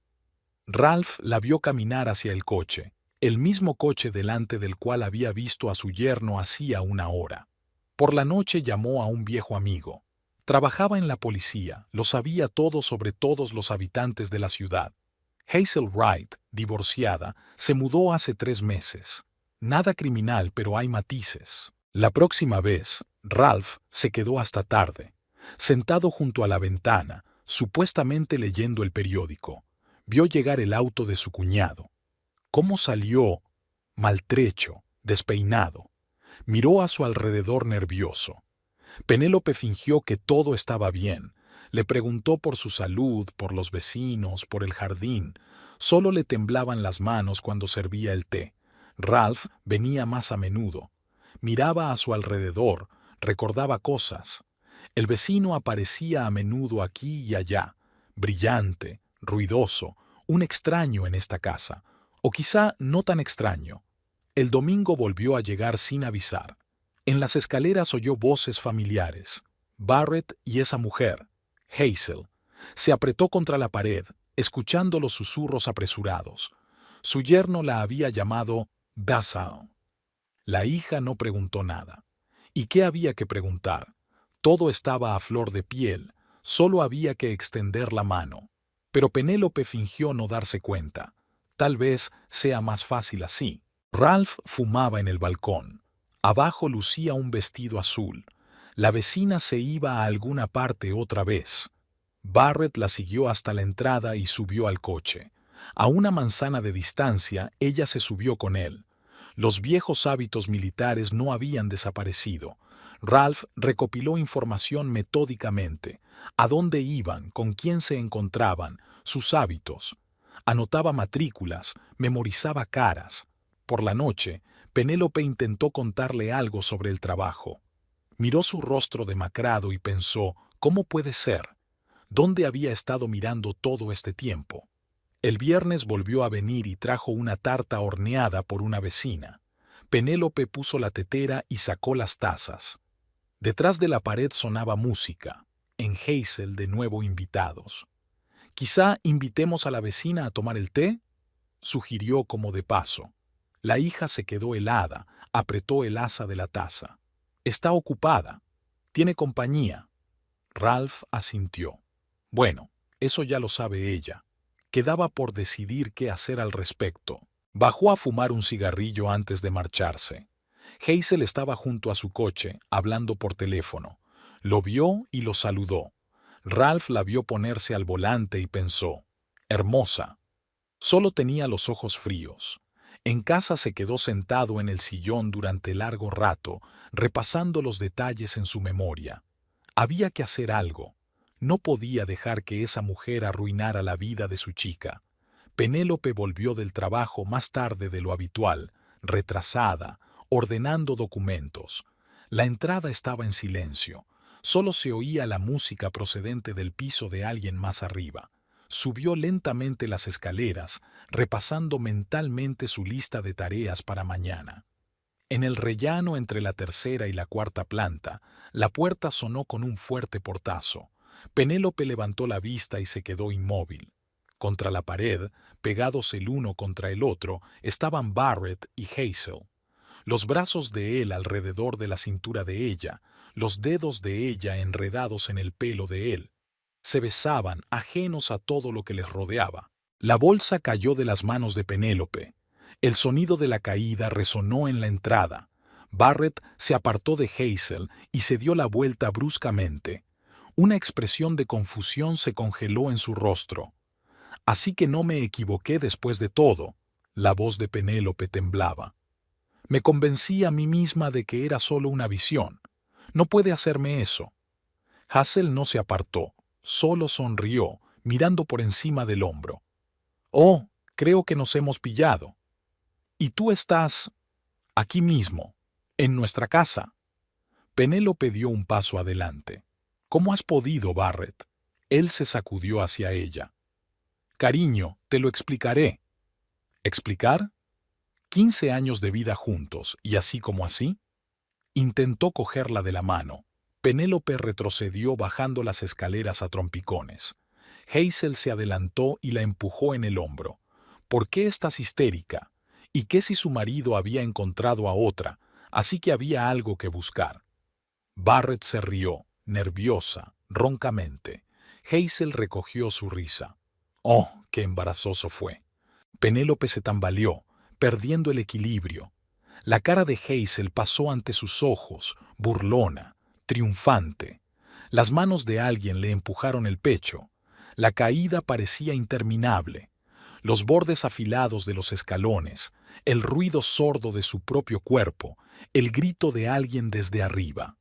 Ralph la vio caminar hacia el coche, el mismo coche delante del cual había visto a su yerno hacía una hora. Por la noche llamó a un viejo amigo. Trabajaba en la policía, lo sabía todo sobre todos los habitantes de la ciudad. Hazel Wright, divorciada, se mudó hace 3 meses. Nada criminal, pero hay matices. La próxima vez, Ralph se quedó hasta tarde, sentado junto a la ventana, supuestamente leyendo el periódico. Vio llegar el auto de su cuñado. ¿Cómo salió? Maltrecho, despeinado. Miró a su alrededor nervioso. Penélope fingió que todo estaba bien. Le preguntó por su salud, por los vecinos, por el jardín. Solo le temblaban las manos cuando servía el té. Ralph venía más a menudo. Miraba a su alrededor, recordaba cosas. El vecino aparecía a menudo aquí y allá, brillante, ruidoso, un extraño en esta casa, o quizá no tan extraño. El domingo volvió a llegar sin avisar. En las escaleras oyó voces familiares. Barrett y esa mujer, Hazel. Se apretó contra la pared, escuchando los susurros apresurados. Su yerno la había llamado Basil. La hija no preguntó nada. ¿Y qué había que preguntar? Todo estaba a flor de piel, solo había que extender la mano. Pero Penélope fingió no darse cuenta. Tal vez sea más fácil así. Ralph fumaba en el balcón. Abajo lucía un vestido azul. La vecina se iba a alguna parte otra vez. Barrett la siguió hasta la entrada y subió al coche. A una manzana de distancia, ella se subió con él. Los viejos hábitos militares no habían desaparecido. Ralph recopiló información metódicamente. A dónde iban, con quién se encontraban, sus hábitos. Anotaba matrículas, memorizaba caras. Por la noche, Penélope intentó contarle algo sobre el trabajo. Miró su rostro demacrado y pensó, ¿cómo puede ser? ¿Dónde había estado mirando todo este tiempo? El viernes volvió a venir y trajo una tarta horneada por una vecina. Penélope puso la tetera y sacó las tazas. Detrás de la pared sonaba música. En Hazel de nuevo invitados. «Quizá invitemos a la vecina a tomar el té», sugirió como de paso. La hija se quedó helada, apretó el asa de la taza. «Está ocupada. Tiene compañía». Ralph asintió. Bueno, eso ya lo sabe ella. Quedaba por decidir qué hacer al respecto. Bajó a fumar un cigarrillo antes de marcharse. Hazel estaba junto a su coche, hablando por teléfono. Lo vio y lo saludó. Ralph la vio ponerse al volante y pensó, hermosa. Solo tenía los ojos fríos. En casa se quedó sentado en el sillón durante largo rato, repasando los detalles en su memoria. Había que hacer algo. No podía dejar que esa mujer arruinara la vida de su chica. Penélope volvió del trabajo más tarde de lo habitual, retrasada, ordenando documentos. La entrada estaba en silencio. Solo se oía la música procedente del piso de alguien más arriba. Subió lentamente las escaleras, repasando mentalmente su lista de tareas para mañana. En el rellano entre la tercera y la cuarta planta, la puerta sonó con un fuerte portazo. Penélope levantó la vista y se quedó inmóvil. Contra la pared, pegados el uno contra el otro, estaban Barrett y Hazel. Los brazos de él alrededor de la cintura de ella, los dedos de ella enredados en el pelo de él. Se besaban, ajenos a todo lo que les rodeaba. La bolsa cayó de las manos de Penélope. El sonido de la caída resonó en la entrada. Barrett se apartó de Hazel y se dio la vuelta bruscamente. Una expresión de confusión se congeló en su rostro. «Así que no me equivoqué después de todo». La voz de Penélope temblaba. Me convencí a mí misma de que era solo una visión. No puede hacerme eso. Hazel no se apartó, solo sonrió, mirando por encima del hombro. Oh, creo que nos hemos pillado. Y tú estás aquí mismo, en nuestra casa. Penélope dio un paso adelante. ¿Cómo has podido, Barrett? Él se sacudió hacia ella. Cariño, te lo explicaré. ¿Explicar? 15 años de vida juntos, y así como así. Intentó cogerla de la mano. Penélope retrocedió bajando las escaleras a trompicones. Hazel se adelantó y la empujó en el hombro. ¿Por qué estás histérica? ¿Y qué si su marido había encontrado a otra, así que había algo que buscar? Barrett se rió, nerviosa, roncamente. Hazel recogió su risa. ¡Oh, qué embarazoso fue! Penélope se tambaleó, perdiendo el equilibrio. La cara de Hazel pasó ante sus ojos, burlona, triunfante. Las manos de alguien le empujaron el pecho. La caída parecía interminable. Los bordes afilados de los escalones, el ruido sordo de su propio cuerpo, el grito de alguien desde arriba.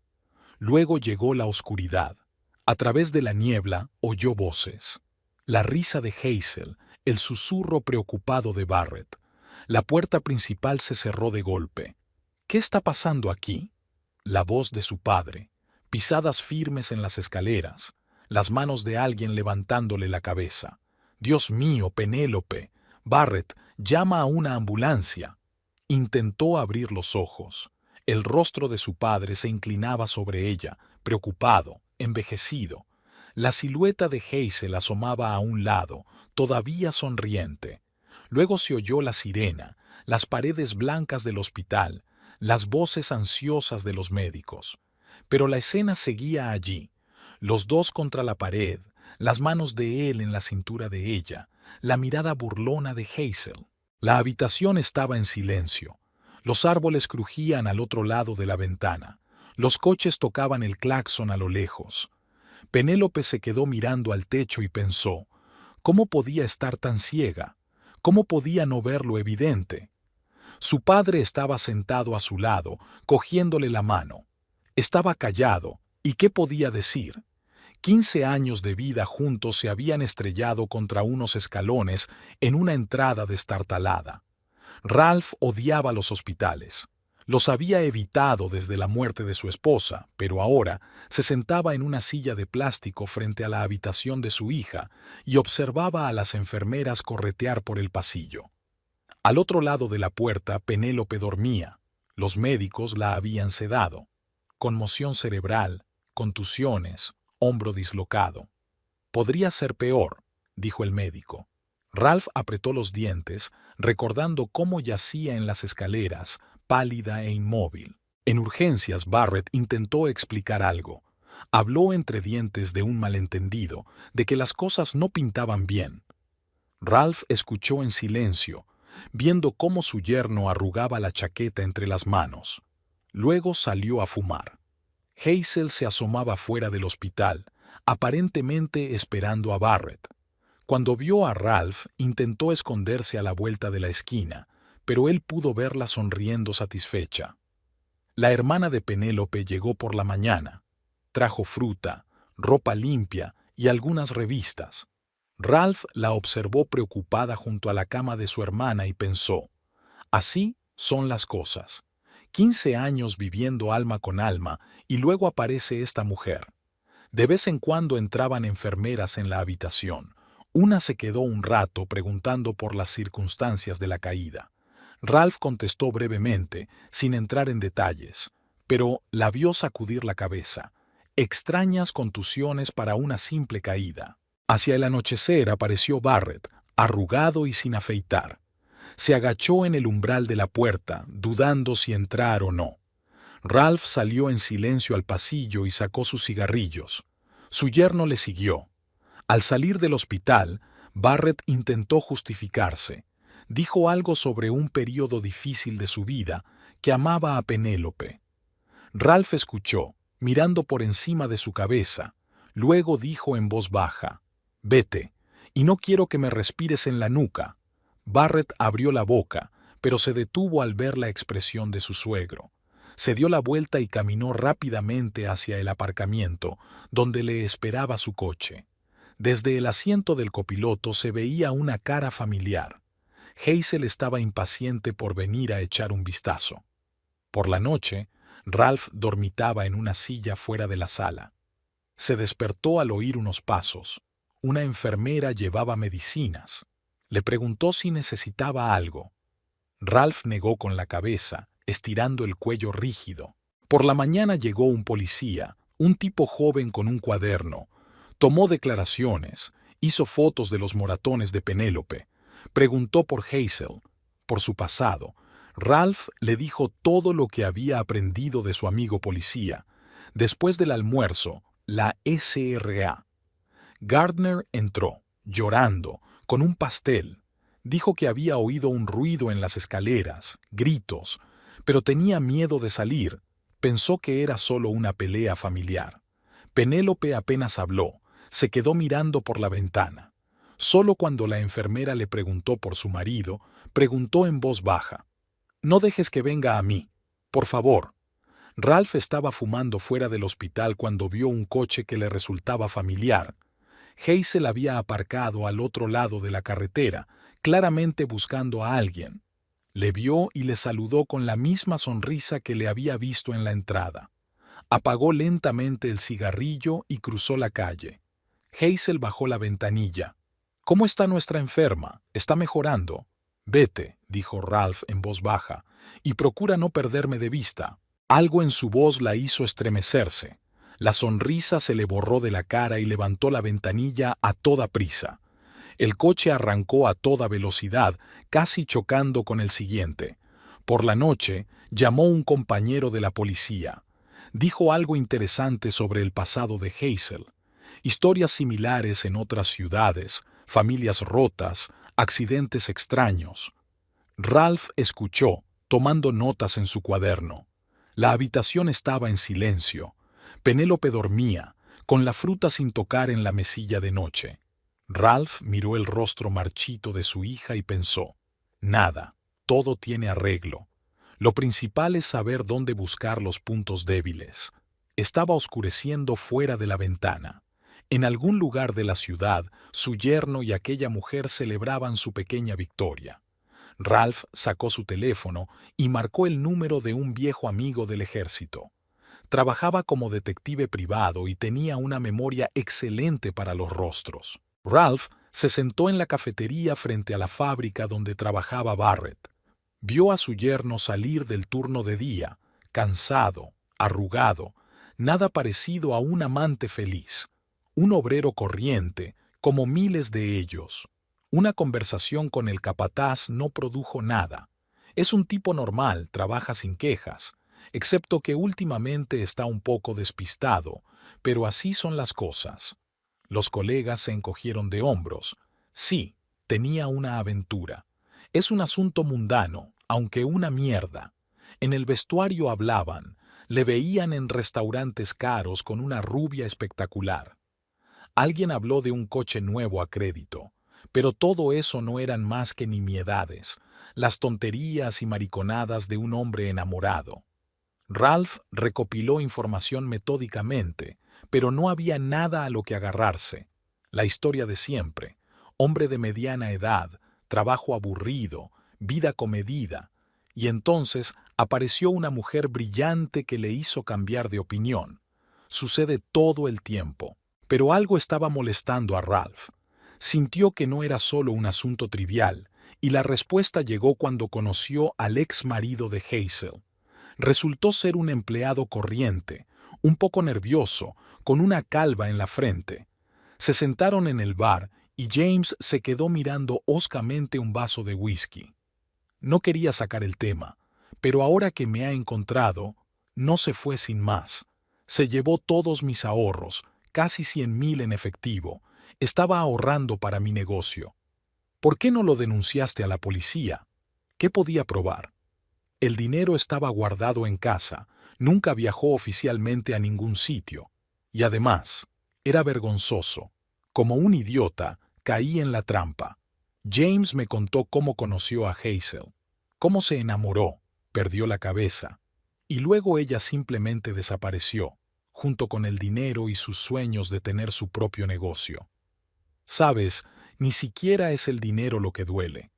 Luego llegó la oscuridad. A través de la niebla oyó voces. La risa de Hazel, el susurro preocupado de Barrett. La puerta principal se cerró de golpe. ¿Qué está pasando aquí? La voz de su padre, pisadas firmes en las escaleras, las manos de alguien levantándole la cabeza. Dios mío, Penélope. Barrett, llama a una ambulancia. Intentó abrir los ojos. El rostro de su padre se inclinaba sobre ella, preocupado, envejecido. La silueta de Hazel asomaba a un lado, todavía sonriente. Luego se oyó la sirena, las paredes blancas del hospital, las voces ansiosas de los médicos. Pero la escena seguía allí, los dos contra la pared, las manos de él en la cintura de ella, la mirada burlona de Hazel. La habitación estaba en silencio. Los árboles crujían al otro lado de la ventana. Los coches tocaban el claxon a lo lejos. Penélope se quedó mirando al techo y pensó, ¿cómo podía estar tan ciega? ¿Cómo podía no ver lo evidente? Su padre estaba sentado a su lado, cogiéndole la mano. Estaba callado, ¿y qué podía decir? 15 años de vida juntos se habían estrellado contra unos escalones en una entrada destartalada. Ralph odiaba los hospitales. Los había evitado desde la muerte de su esposa, pero ahora se sentaba en una silla de plástico frente a la habitación de su hija y observaba a las enfermeras corretear por el pasillo. Al otro lado de la puerta, Penélope dormía. Los médicos la habían sedado. Conmoción cerebral, contusiones, hombro dislocado. Podría ser peor, dijo el médico. Ralph apretó los dientes, recordando cómo yacía en las escaleras, pálida e inmóvil. En urgencias, Barrett intentó explicar algo. Habló entre dientes de un malentendido, de que las cosas no pintaban bien. Ralph escuchó en silencio, viendo cómo su yerno arrugaba la chaqueta entre las manos. Luego salió a fumar. Hazel se asomaba fuera del hospital, aparentemente esperando a Barrett. Cuando vio a Ralph, intentó esconderse a la vuelta de la esquina, pero él pudo verla sonriendo satisfecha. La hermana de Penélope llegó por la mañana. Trajo fruta, ropa limpia y algunas revistas. Ralph la observó preocupada junto a la cama de su hermana y pensó, así son las cosas. 15 años viviendo alma con alma y luego aparece esta mujer. De vez en cuando entraban enfermeras en la habitación. Una se quedó un rato preguntando por las circunstancias de la caída. Ralph contestó brevemente, sin entrar en detalles, pero la vio sacudir la cabeza. Extrañas contusiones para una simple caída. Hacia el anochecer apareció Barrett, arrugado y sin afeitar. Se agachó en el umbral de la puerta, dudando si entrar o no. Ralph salió en silencio al pasillo y sacó sus cigarrillos. Su yerno le siguió. Al salir del hospital, Barrett intentó justificarse. Dijo algo sobre un período difícil de su vida, que amaba a Penélope. Ralph escuchó, mirando por encima de su cabeza. Luego dijo en voz baja, «Vete, y no quiero que me respires en la nuca». Barrett abrió la boca, pero se detuvo al ver la expresión de su suegro. Se dio la vuelta y caminó rápidamente hacia el aparcamiento, donde le esperaba su coche. Desde el asiento del copiloto se veía una cara familiar. Hazel estaba impaciente por venir a echar un vistazo. Por la noche, Ralph dormitaba en una silla fuera de la sala. Se despertó al oír unos pasos. Una enfermera llevaba medicinas. Le preguntó si necesitaba algo. Ralph negó con la cabeza, estirando el cuello rígido. Por la mañana llegó un policía, un tipo joven con un cuaderno. Tomó declaraciones, hizo fotos de los moratones de Penélope. Preguntó por Hazel, por su pasado. Ralph le dijo todo lo que había aprendido de su amigo policía. Después del almuerzo, la SRA. Gardner entró, llorando, con un pastel. Dijo que había oído un ruido en las escaleras, gritos, pero tenía miedo de salir. Pensó que era solo una pelea familiar. Penélope apenas habló, se quedó mirando por la ventana. Solo cuando la enfermera le preguntó por su marido, preguntó en voz baja: «No dejes que venga a mí, por favor». Ralph estaba fumando fuera del hospital cuando vio un coche que le resultaba familiar. Hazel había aparcado al otro lado de la carretera, claramente buscando a alguien. Le vio y le saludó con la misma sonrisa que le había visto en la entrada. Apagó lentamente el cigarrillo y cruzó la calle. Hazel bajó la ventanilla. «¿Cómo está nuestra enferma? ¿Está mejorando?» «Vete», dijo Ralph en voz baja, «y procura no perderme de vista». Algo en su voz la hizo estremecerse. La sonrisa se le borró de la cara y levantó la ventanilla a toda prisa. El coche arrancó a toda velocidad, casi chocando con el siguiente. Por la noche, llamó un compañero de la policía. Dijo algo interesante sobre el pasado de Hazel. Historias similares en otras ciudades, familias rotas, accidentes extraños. Ralph escuchó, tomando notas en su cuaderno. La habitación estaba en silencio. Penélope dormía, con la fruta sin tocar en la mesilla de noche. Ralph miró el rostro marchito de su hija y pensó: nada, todo tiene arreglo. Lo principal es saber dónde buscar los puntos débiles. Estaba oscureciendo fuera de la ventana. En algún lugar de la ciudad, su yerno y aquella mujer celebraban su pequeña victoria. Ralph sacó su teléfono y marcó el número de un viejo amigo del ejército. Trabajaba como detective privado y tenía una memoria excelente para los rostros. Ralph se sentó en la cafetería frente a la fábrica donde trabajaba Barrett. Vio a su yerno salir del turno de día, cansado, arrugado, nada parecido a un amante feliz. Un obrero corriente, como miles de ellos. Una conversación con el capataz no produjo nada. Es un tipo normal, trabaja sin quejas, excepto que últimamente está un poco despistado, pero así son las cosas. Los colegas se encogieron de hombros. Sí, tenía una aventura. Es un asunto mundano, aunque una mierda. En el vestuario hablaban, le veían en restaurantes caros con una rubia espectacular. Alguien habló de un coche nuevo a crédito, pero todo eso no eran más que nimiedades, las tonterías y mariconadas de un hombre enamorado. Ralph recopiló información metódicamente, pero no había nada a lo que agarrarse. La historia de siempre: hombre de mediana edad, trabajo aburrido, vida comedida, y entonces apareció una mujer brillante que le hizo cambiar de opinión. Sucede todo el tiempo. Pero algo estaba molestando a Ralph. Sintió que no era solo un asunto trivial, y la respuesta llegó cuando conoció al ex marido de Hazel. Resultó ser un empleado corriente, un poco nervioso, con una calva en la frente. Se sentaron en el bar y James se quedó mirando hoscamente un vaso de whisky. No quería sacar el tema, pero ahora que me ha encontrado, no se fue sin más. Se llevó todos mis ahorros, casi 100,000 en efectivo. Estaba ahorrando para mi negocio. ¿Por qué no lo denunciaste a la policía? ¿Qué podía probar? El dinero estaba guardado en casa, nunca viajó oficialmente a ningún sitio. Y además, era vergonzoso. Como un idiota, caí en la trampa. James me contó cómo conoció a Hazel. cómo se enamoró, perdió la cabeza, y luego ella simplemente desapareció, junto con el dinero y sus sueños de tener su propio negocio. Sabes, ni siquiera es el dinero lo que duele.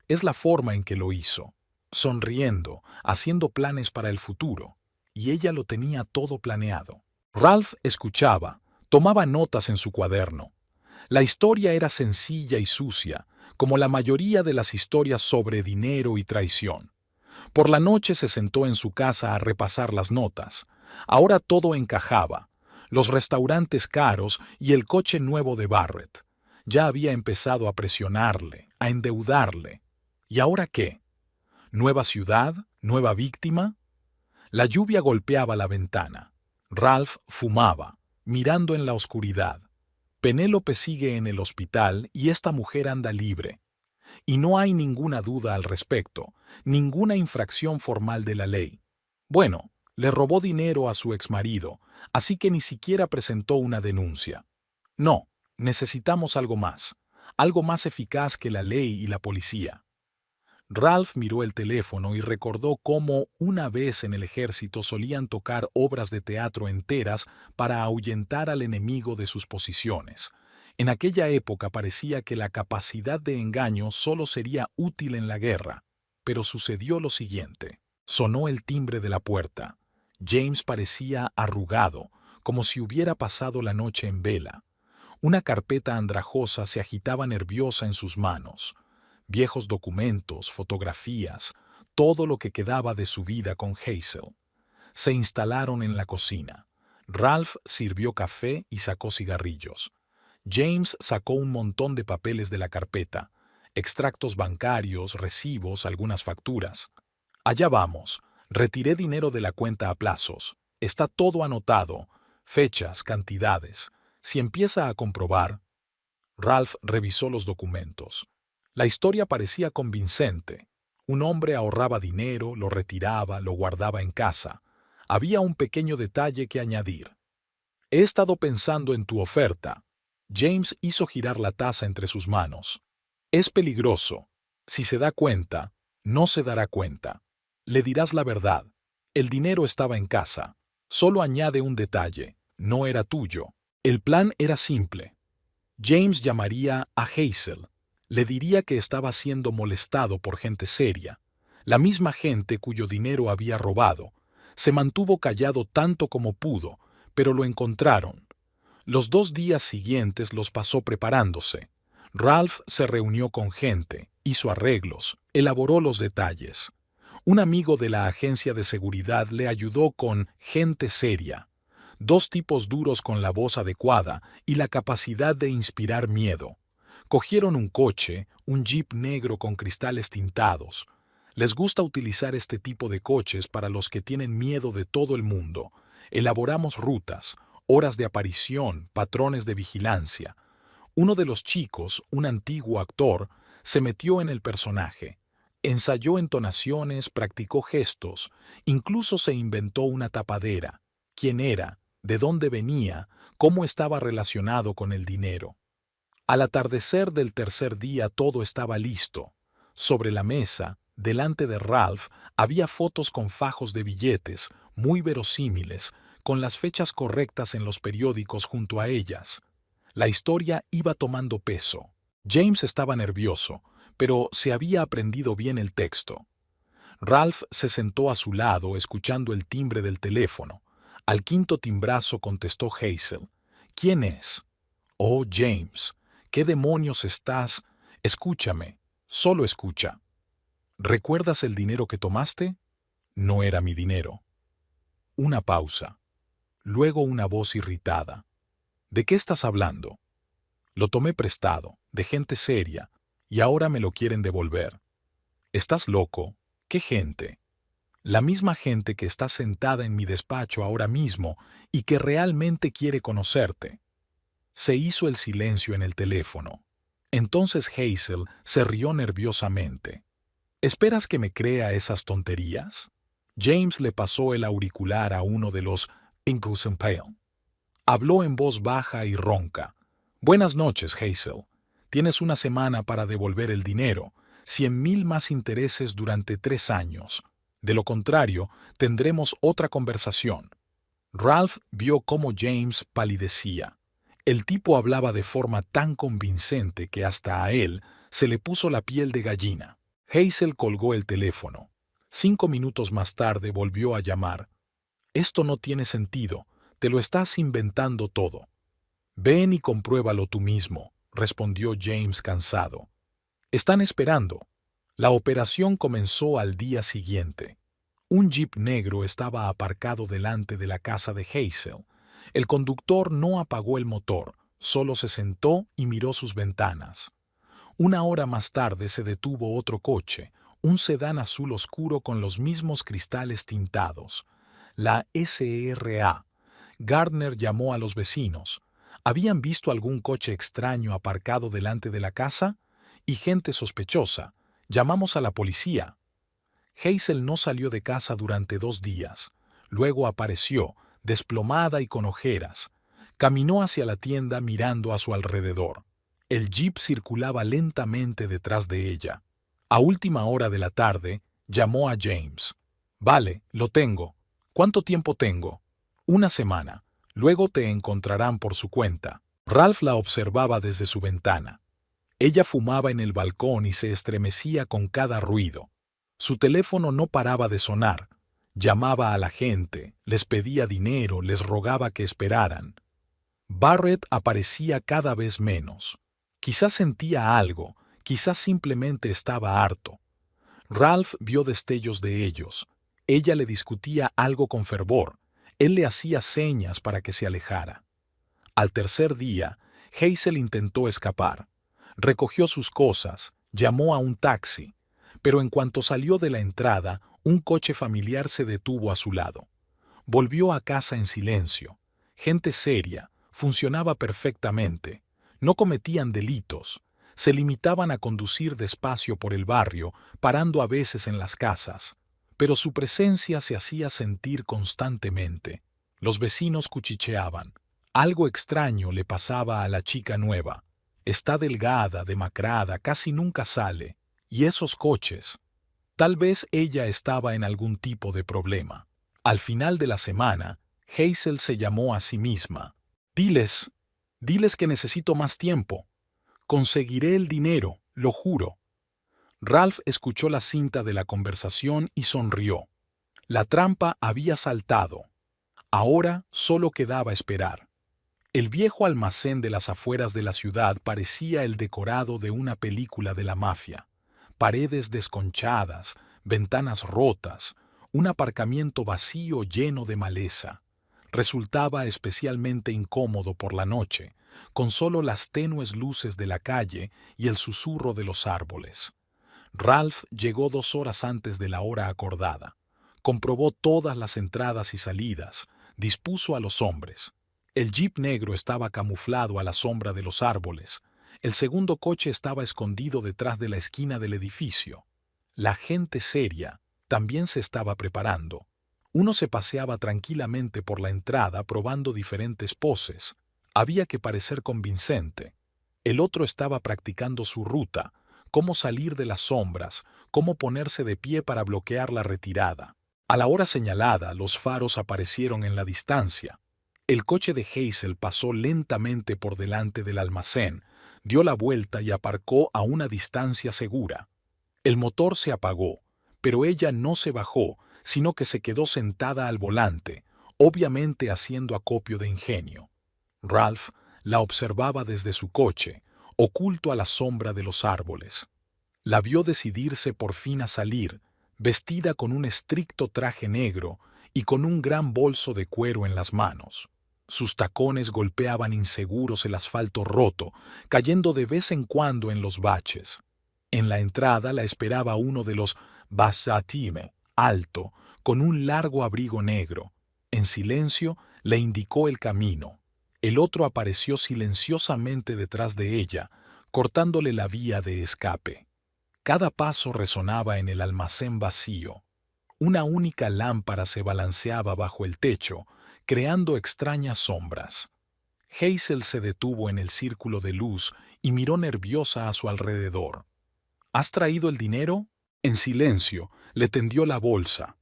Es la forma en que lo hizo, sonriendo, haciendo planes para el futuro, y ella lo tenía todo planeado. Ralph escuchaba, tomaba notas en su cuaderno. La historia era sencilla y sucia, como la mayoría de las historias sobre dinero y traición. Por la noche se sentó en su casa a repasar las notas. Ahora todo encajaba. Los restaurantes caros y el coche nuevo de Barrett. Ya había empezado a presionarle, a endeudarle. ¿Y ahora qué? ¿Nueva ciudad? ¿Nueva víctima? La lluvia golpeaba la ventana. Ralph fumaba, mirando en la oscuridad. Penélope sigue en el hospital y esta mujer anda libre. Y no hay ninguna duda al respecto, ninguna infracción formal de la ley. Bueno, le robó dinero a su exmarido, así que ni siquiera presentó una denuncia. No, necesitamos algo más eficaz que la ley y la policía. Ralph miró el teléfono y recordó cómo una vez en el ejército solían tocar obras de teatro enteras para ahuyentar al enemigo de sus posiciones. En aquella época parecía que la capacidad de engaño solo sería útil en la guerra, pero sucedió lo siguiente. Sonó el timbre de la puerta. James parecía arrugado, como si hubiera pasado la noche en vela. Una carpeta andrajosa se agitaba nerviosa en sus manos. Viejos documentos, fotografías, todo lo que quedaba de su vida con Hazel. Se instalaron en la cocina. Ralph sirvió café y sacó cigarrillos. James sacó un montón de papeles de la carpeta, extractos bancarios, recibos, algunas facturas. Allá vamos. Retiré dinero de la cuenta a plazos. Está todo anotado. Fechas, cantidades. Si empieza a comprobar... Ralph revisó los documentos. La historia parecía convincente. Un hombre ahorraba dinero, lo retiraba, lo guardaba en casa. Había un pequeño detalle que añadir. He estado pensando en tu oferta. James hizo girar la taza entre sus manos. Es peligroso. Si se da cuenta, no se dará cuenta. Le dirás la verdad. El dinero estaba en casa. Solo añade un detalle. No era tuyo. El plan era simple. James llamaría a Hazel. Le diría que estaba siendo molestado por gente seria. La misma gente cuyo dinero había robado. Se mantuvo callado tanto como pudo, pero lo encontraron. Los 2 días siguientes los pasó preparándose. Ralph se reunió con gente, hizo arreglos, elaboró los detalles. Un amigo de la agencia de seguridad le ayudó con gente seria. 2 tipos duros con la voz adecuada y la capacidad de inspirar miedo. Cogieron un coche, un jeep negro con cristales tintados. Les gusta utilizar este tipo de coches para los que tienen miedo de todo el mundo. Elaboramos rutas, horas de aparición, patrones de vigilancia. Uno de los chicos, un antiguo actor, se metió en el personaje. Ensayó entonaciones, practicó gestos, incluso se inventó una tapadera. ¿Quién era? ¿De dónde venía? ¿Cómo estaba relacionado con el dinero? Al atardecer del tercer día todo estaba listo. Sobre la mesa, delante de Ralph, había fotos con fajos de billetes, muy verosímiles, con las fechas correctas en los periódicos junto a ellas. La historia iba tomando peso. James estaba nervioso, pero se había aprendido bien el texto. Ralph se sentó a su lado escuchando el timbre del teléfono. Al 5.º timbrazo contestó Hazel. ¿Quién es? Oh, James. ¿Qué demonios estás? Escúchame, solo escucha. ¿Recuerdas el dinero que tomaste? No era mi dinero. Una pausa. Luego una voz irritada. ¿De qué estás hablando? Lo tomé prestado, de gente seria, y ahora me lo quieren devolver. ¿Estás loco? ¿Qué gente? La misma gente que está sentada en mi despacho ahora mismo y que realmente quiere conocerte. Se hizo el silencio en el teléfono. Entonces Hazel se rió nerviosamente. ¿Esperas que me crea esas tonterías? James le pasó el auricular a uno de los Incus and Pale. Habló en voz baja y ronca. Buenas noches, Hazel. Tienes una semana para devolver el dinero. 100.000 más intereses durante 3 años. De lo contrario, tendremos otra conversación. Ralph vio cómo James palidecía. El tipo hablaba de forma tan convincente que hasta a él se le puso la piel de gallina. Hazel colgó el teléfono. 5 minutos más tarde volvió a llamar. «Esto no tiene sentido. Te lo estás inventando todo». «Ven y compruébalo tú mismo», respondió James cansado. «Están esperando». La operación comenzó al día siguiente. Un jeep negro estaba aparcado delante de la casa de Hazel. El conductor no apagó el motor, solo se sentó y miró sus ventanas. Una hora más tarde se detuvo otro coche, un sedán azul oscuro con los mismos cristales tintados. La SRA. Gardner llamó a los vecinos. ¿Habían visto algún coche extraño aparcado delante de la casa? Y gente sospechosa. Llamamos a la policía. Hazel no salió de casa durante 2 días. Luego apareció, desplomada y con ojeras. Caminó hacia la tienda mirando a su alrededor. El jeep circulaba lentamente detrás de ella. A última hora de la tarde, llamó a James. «Vale, lo tengo. ¿Cuánto tiempo tengo?» «1 semana. Luego te encontrarán por su cuenta». Ralph la observaba desde su ventana. Ella fumaba en el balcón y se estremecía con cada ruido. Su teléfono no paraba de sonar. Llamaba a la gente, les pedía dinero, les rogaba que esperaran. Barrett aparecía cada vez menos. Quizás sentía algo, quizás simplemente estaba harto. Ralph vio destellos de ellos. Ella le discutía algo con fervor. Él le hacía señas para que se alejara. Al tercer día, Hazel intentó escapar. Recogió sus cosas, llamó a un taxi, pero en cuanto salió de la entrada, un coche familiar se detuvo a su lado. Volvió a casa en silencio. Gente seria, funcionaba perfectamente. No cometían delitos. Se limitaban a conducir despacio por el barrio, parando a veces en las casas. Pero su presencia se hacía sentir constantemente. Los vecinos cuchicheaban. Algo extraño le pasaba a la chica nueva. Está delgada, demacrada, casi nunca sale. ¿Y esos coches? Tal vez ella estaba en algún tipo de problema. Al final de la semana, Hazel se llamó a sí misma. Diles que necesito más tiempo. Conseguiré el dinero, lo juro». Ralph escuchó la cinta de la conversación y sonrió. La trampa había saltado. Ahora solo quedaba esperar. El viejo almacén de las afueras de la ciudad parecía el decorado de una película de la mafia. Paredes desconchadas, ventanas rotas, un aparcamiento vacío lleno de maleza. Resultaba especialmente incómodo por la noche, con solo las tenues luces de la calle y el susurro de los árboles. Ralph llegó 2 horas antes de la hora acordada. Comprobó todas las entradas y salidas, dispuso a los hombres. El jeep negro estaba camuflado a la sombra de los árboles. El segundo coche estaba escondido detrás de la esquina del edificio. La gente seria también se estaba preparando. Uno se paseaba tranquilamente por la entrada probando diferentes poses. Había que parecer convincente. El otro estaba practicando su ruta, cómo salir de las sombras, cómo ponerse de pie para bloquear la retirada. A la hora señalada, los faros aparecieron en la distancia. El coche de Hazel pasó lentamente por delante del almacén, dio la vuelta y aparcó a una distancia segura. El motor se apagó, pero ella no se bajó, sino que se quedó sentada al volante, obviamente haciendo acopio de ingenio. Ralph la observaba desde su coche, oculto a la sombra de los árboles. La vio decidirse por fin a salir, vestida con un estricto traje negro y con un gran bolso de cuero en las manos. Sus tacones golpeaban inseguros el asfalto roto, cayendo de vez en cuando en los baches. En la entrada la esperaba uno de los Basatime, alto, con un largo abrigo negro. En silencio le indicó el camino. El otro apareció silenciosamente detrás de ella, cortándole la vía de escape. Cada paso resonaba en el almacén vacío. Una única lámpara se balanceaba bajo el techo, creando extrañas sombras. Hazel se detuvo en el círculo de luz y miró nerviosa a su alrededor. ¿Has traído el dinero? En silencio, le tendió la bolsa.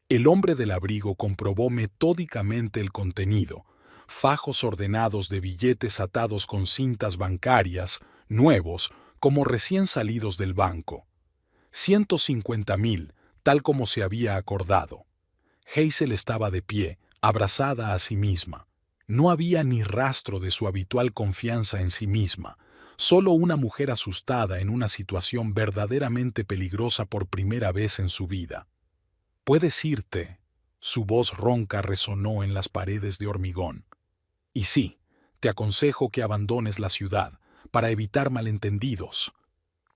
El hombre del abrigo comprobó metódicamente el contenido. Fajos ordenados de billetes atados con cintas bancarias, nuevos, como recién salidos del banco. 150.000, tal como se había acordado. Hazel estaba de pie, abrazada a sí misma. No había ni rastro de su habitual confianza en sí misma, solo una mujer asustada en una situación verdaderamente peligrosa por primera vez en su vida. «Puedes irte», su voz ronca resonó en las paredes de hormigón. «Y sí, te aconsejo que abandones la ciudad, para evitar malentendidos».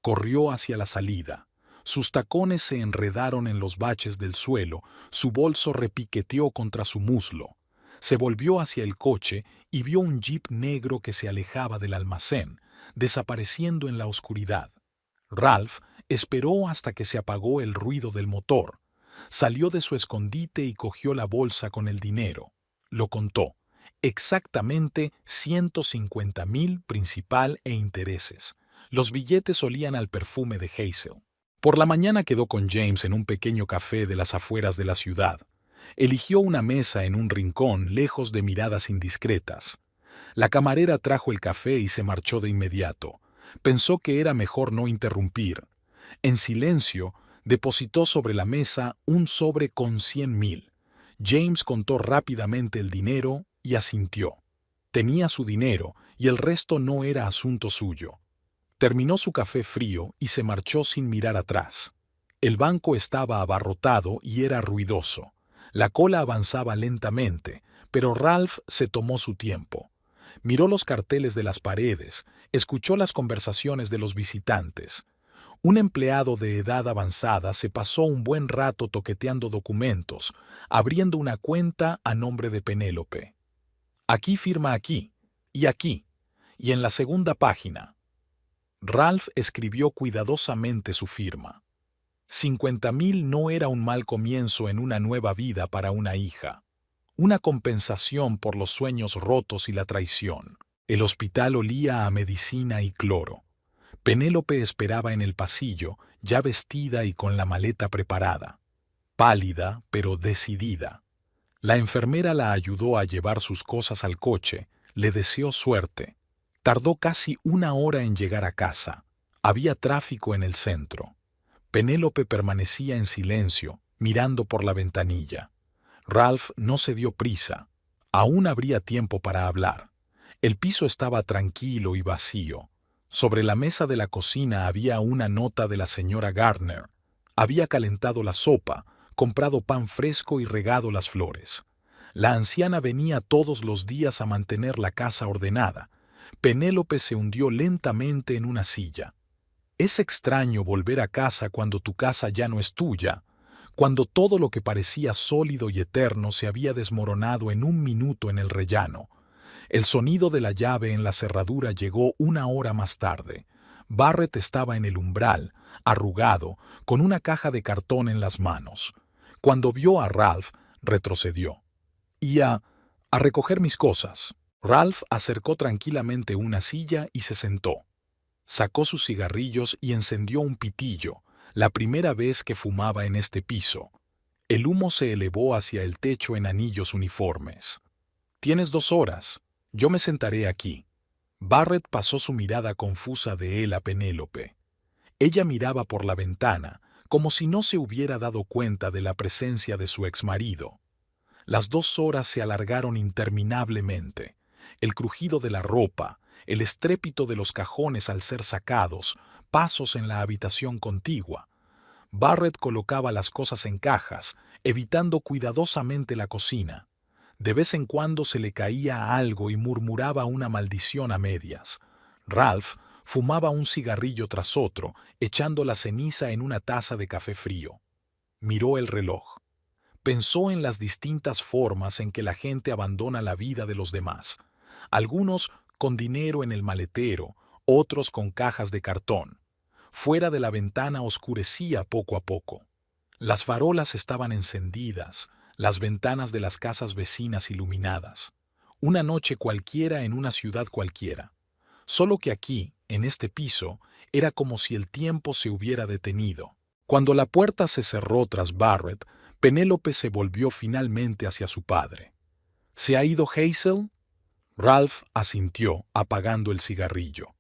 Corrió hacia la salida. Sus tacones se enredaron en los baches del suelo, su bolso repiqueteó contra su muslo. Se volvió hacia el coche y vio un jeep negro que se alejaba del almacén, desapareciendo en la oscuridad. Ralph esperó hasta que se apagó el ruido del motor. Salió de su escondite y cogió la bolsa con el dinero. Lo contó. Exactamente 150.000 principal e intereses. Los billetes olían al perfume de Hazel. Por la mañana quedó con James en un pequeño café de las afueras de la ciudad. Eligió una mesa en un rincón lejos de miradas indiscretas. La camarera trajo el café y se marchó de inmediato. Pensó que era mejor no interrumpir. En silencio, depositó sobre la mesa un sobre con 100.000. James contó rápidamente el dinero y asintió. Tenía su dinero y el resto no era asunto suyo. Terminó su café frío y se marchó sin mirar atrás. El banco estaba abarrotado y era ruidoso. La cola avanzaba lentamente, pero Ralph se tomó su tiempo. Miró los carteles de las paredes, escuchó las conversaciones de los visitantes. Un empleado de edad avanzada se pasó un buen rato toqueteando documentos, abriendo una cuenta a nombre de Penélope. Aquí firma aquí, y en la segunda página. Ralph escribió cuidadosamente su firma. 50.000 no era un mal comienzo en una nueva vida para una hija. Una compensación por los sueños rotos y la traición. El hospital olía a medicina y cloro. Penélope esperaba en el pasillo, ya vestida y con la maleta preparada. Pálida, pero decidida. La enfermera la ayudó a llevar sus cosas al coche, le deseó suerte. Tardó casi una hora en llegar a casa. Había tráfico en el centro. Penélope permanecía en silencio, mirando por la ventanilla. Ralph no se dio prisa. Aún habría tiempo para hablar. El piso estaba tranquilo y vacío. Sobre la mesa de la cocina había una nota de la señora Gardner. Había calentado la sopa, comprado pan fresco y regado las flores. La anciana venía todos los días a mantener la casa ordenada. Penélope se hundió lentamente en una silla. Es extraño volver a casa cuando tu casa ya no es tuya, cuando todo lo que parecía sólido y eterno se había desmoronado en un minuto en el rellano. El sonido de la llave en la cerradura llegó una hora más tarde. Barrett estaba en el umbral, arrugado, con una caja de cartón en las manos. Cuando vio a Ralph, retrocedió. «Y a recoger mis cosas». Ralph acercó tranquilamente una silla y se sentó. Sacó sus cigarrillos y encendió un pitillo, la primera vez que fumaba en este piso. El humo se elevó hacia el techo en anillos uniformes. «Tienes 2 horas. Yo me sentaré aquí». Barrett pasó su mirada confusa de él a Penélope. Ella miraba por la ventana, como si no se hubiera dado cuenta de la presencia de su exmarido. Las 2 horas se alargaron interminablemente. El crujido de la ropa, el estrépito de los cajones al ser sacados, pasos en la habitación contigua. Barrett colocaba las cosas en cajas, evitando cuidadosamente la cocina. De vez en cuando se le caía algo y murmuraba una maldición a medias. Ralph fumaba un cigarrillo tras otro, echando la ceniza en una taza de café frío. Miró el reloj. Pensó en las distintas formas en que la gente abandona la vida de los demás. Algunos con dinero en el maletero, otros con cajas de cartón. Fuera de la ventana oscurecía poco a poco. Las farolas estaban encendidas, las ventanas de las casas vecinas iluminadas. Una noche cualquiera en una ciudad cualquiera. Solo que aquí, en este piso, era como si el tiempo se hubiera detenido. Cuando la puerta se cerró tras Barrett, Penélope se volvió finalmente hacia su padre. ¿Se ha ido Hazel? Ralph asintió, apagando el cigarrillo.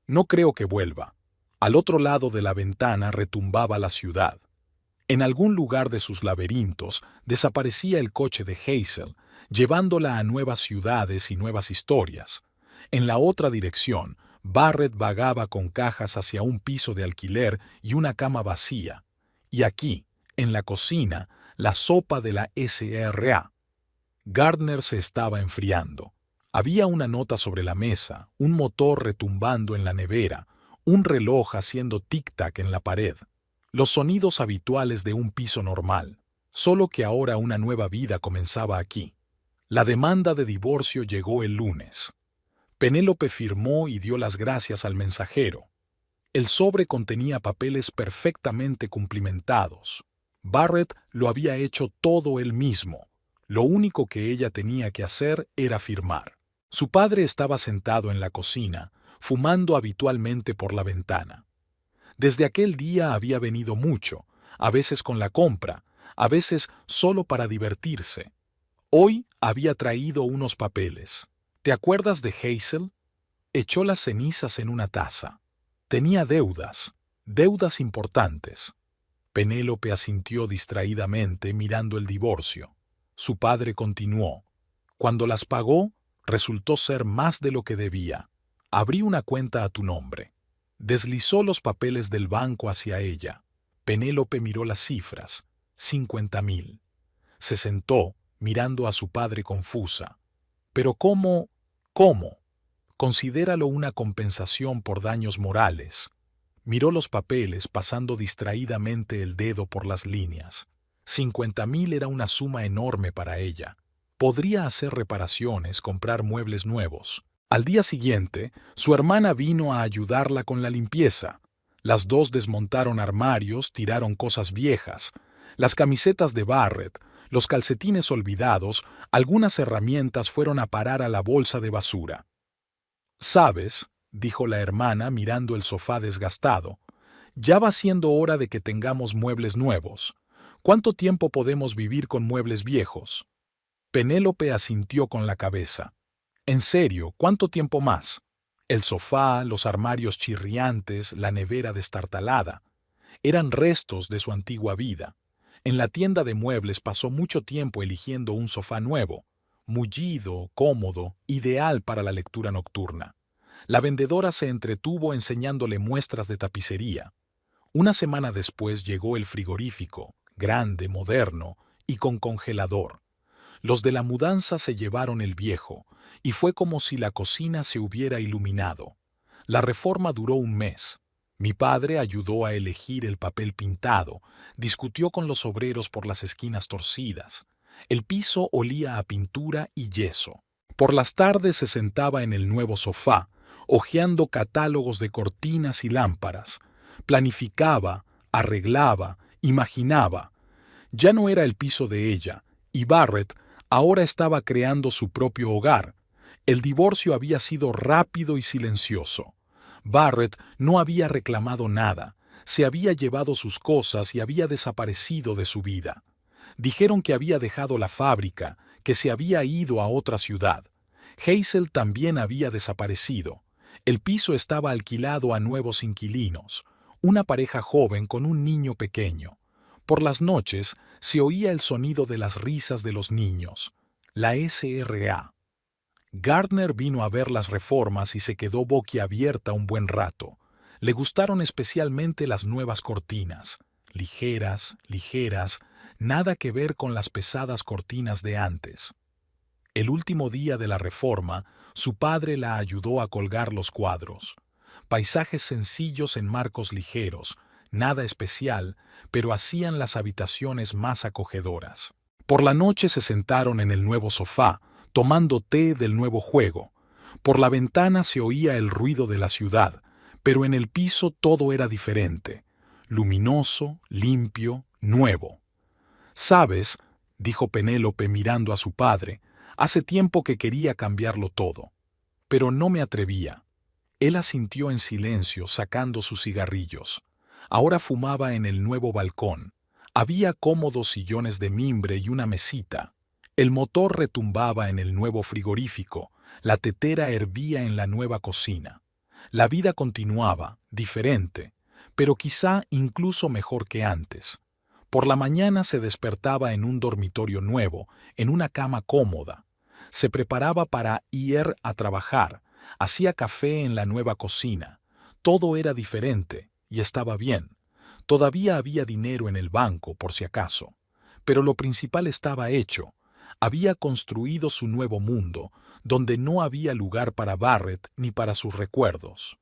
No creo que vuelva. Al otro lado de la ventana retumbaba la ciudad. En algún lugar de sus laberintos desaparecía el coche de Hazel, llevándola a nuevas ciudades y nuevas historias. En la otra dirección, Barrett vagaba con cajas hacia un piso de alquiler y una cama vacía. Y aquí, en la cocina, la sopa de la SRA. Gardner se estaba enfriando. Había una nota sobre la mesa, un motor retumbando en la nevera, un reloj haciendo tic-tac en la pared. Los sonidos habituales de un piso normal, solo que ahora una nueva vida comenzaba aquí. La demanda de divorcio llegó el lunes. Penélope firmó y dio las gracias al mensajero. El sobre contenía papeles perfectamente cumplimentados. Barrett lo había hecho todo él mismo. Lo único que ella tenía que hacer era firmar. Su padre estaba sentado en la cocina, fumando habitualmente por la ventana. Desde aquel día había venido mucho, a veces con la compra, a veces solo para divertirse. Hoy había traído unos papeles. ¿Te acuerdas de Hazel? Echó las cenizas en una taza. Tenía deudas, deudas importantes. Penélope asintió distraídamente mirando el divorcio. Su padre continuó. Cuando las pagó, resultó ser más de lo que debía. Abrí una cuenta a tu nombre. Deslizó los papeles del banco hacia ella. Penélope miró las cifras. 50.000. Se sentó, mirando a su padre confusa. ¿Pero cómo? ¿Cómo? Considéralo una compensación por daños morales. Miró los papeles pasando distraídamente el dedo por las líneas. 50.000 era una suma enorme para ella. Podría hacer reparaciones, comprar muebles nuevos. Al día siguiente, su hermana vino a ayudarla con la limpieza. Las dos desmontaron armarios, tiraron cosas viejas. Las camisetas de Barrett, los calcetines olvidados, algunas herramientas fueron a parar a la bolsa de basura. «¿Sabes?», dijo la hermana mirando el sofá desgastado, «ya va siendo hora de que tengamos muebles nuevos. ¿Cuánto tiempo podemos vivir con muebles viejos?». Penélope asintió con la cabeza. «En serio, ¿cuánto tiempo más?». El sofá, los armarios chirriantes, la nevera destartalada. Eran restos de su antigua vida. En la tienda de muebles pasó mucho tiempo eligiendo un sofá nuevo, mullido, cómodo, ideal para la lectura nocturna. La vendedora se entretuvo enseñándole muestras de tapicería. Una semana después llegó el frigorífico, grande, moderno y con congelador. Los de la mudanza se llevaron el viejo, y fue como si la cocina se hubiera iluminado. La reforma duró un mes. Mi padre ayudó a elegir el papel pintado, discutió con los obreros por las esquinas torcidas. El piso olía a pintura y yeso. Por las tardes se sentaba en el nuevo sofá, hojeando catálogos de cortinas y lámparas. Planificaba, arreglaba, imaginaba. Ya no era el piso de ella, y Barrett ahora estaba creando su propio hogar. El divorcio había sido rápido y silencioso. Barrett no había reclamado nada, se había llevado sus cosas y había desaparecido de su vida. Dijeron que había dejado la fábrica, que se había ido a otra ciudad. Hazel también había desaparecido. El piso estaba alquilado a nuevos inquilinos, una pareja joven con un niño pequeño. Por las noches se oía el sonido de las risas de los niños. La SRA. Gardner vino a ver las reformas y se quedó boquiabierta un buen rato. Le gustaron especialmente las nuevas cortinas. Ligeras, ligeras, nada que ver con las pesadas cortinas de antes. El último día de la reforma, su padre la ayudó a colgar los cuadros. Paisajes sencillos en marcos ligeros, nada especial, pero hacían las habitaciones más acogedoras. Por la noche se sentaron en el nuevo sofá, tomando té del nuevo juego. Por la ventana se oía el ruido de la ciudad, pero en el piso todo era diferente, luminoso, limpio, nuevo. «¿Sabes?», dijo Penélope mirando a su padre, «hace tiempo que quería cambiarlo todo, pero no me atrevía. Él asintió en silencio, sacando sus cigarrillos. Ahora fumaba en el nuevo balcón. Había cómodos sillones de mimbre y una mesita. El motor retumbaba en el nuevo frigorífico. La tetera hervía en la nueva cocina. La vida continuaba, diferente, pero quizá incluso mejor que antes. Por la mañana se despertaba en un dormitorio nuevo, en una cama cómoda. Se preparaba para ir a trabajar, hacía café en la nueva cocina. Todo era diferente y estaba bien. Todavía había dinero en el banco, por si acaso. Pero lo principal estaba hecho. Había construido su nuevo mundo, donde no había lugar para Barrett ni para sus recuerdos.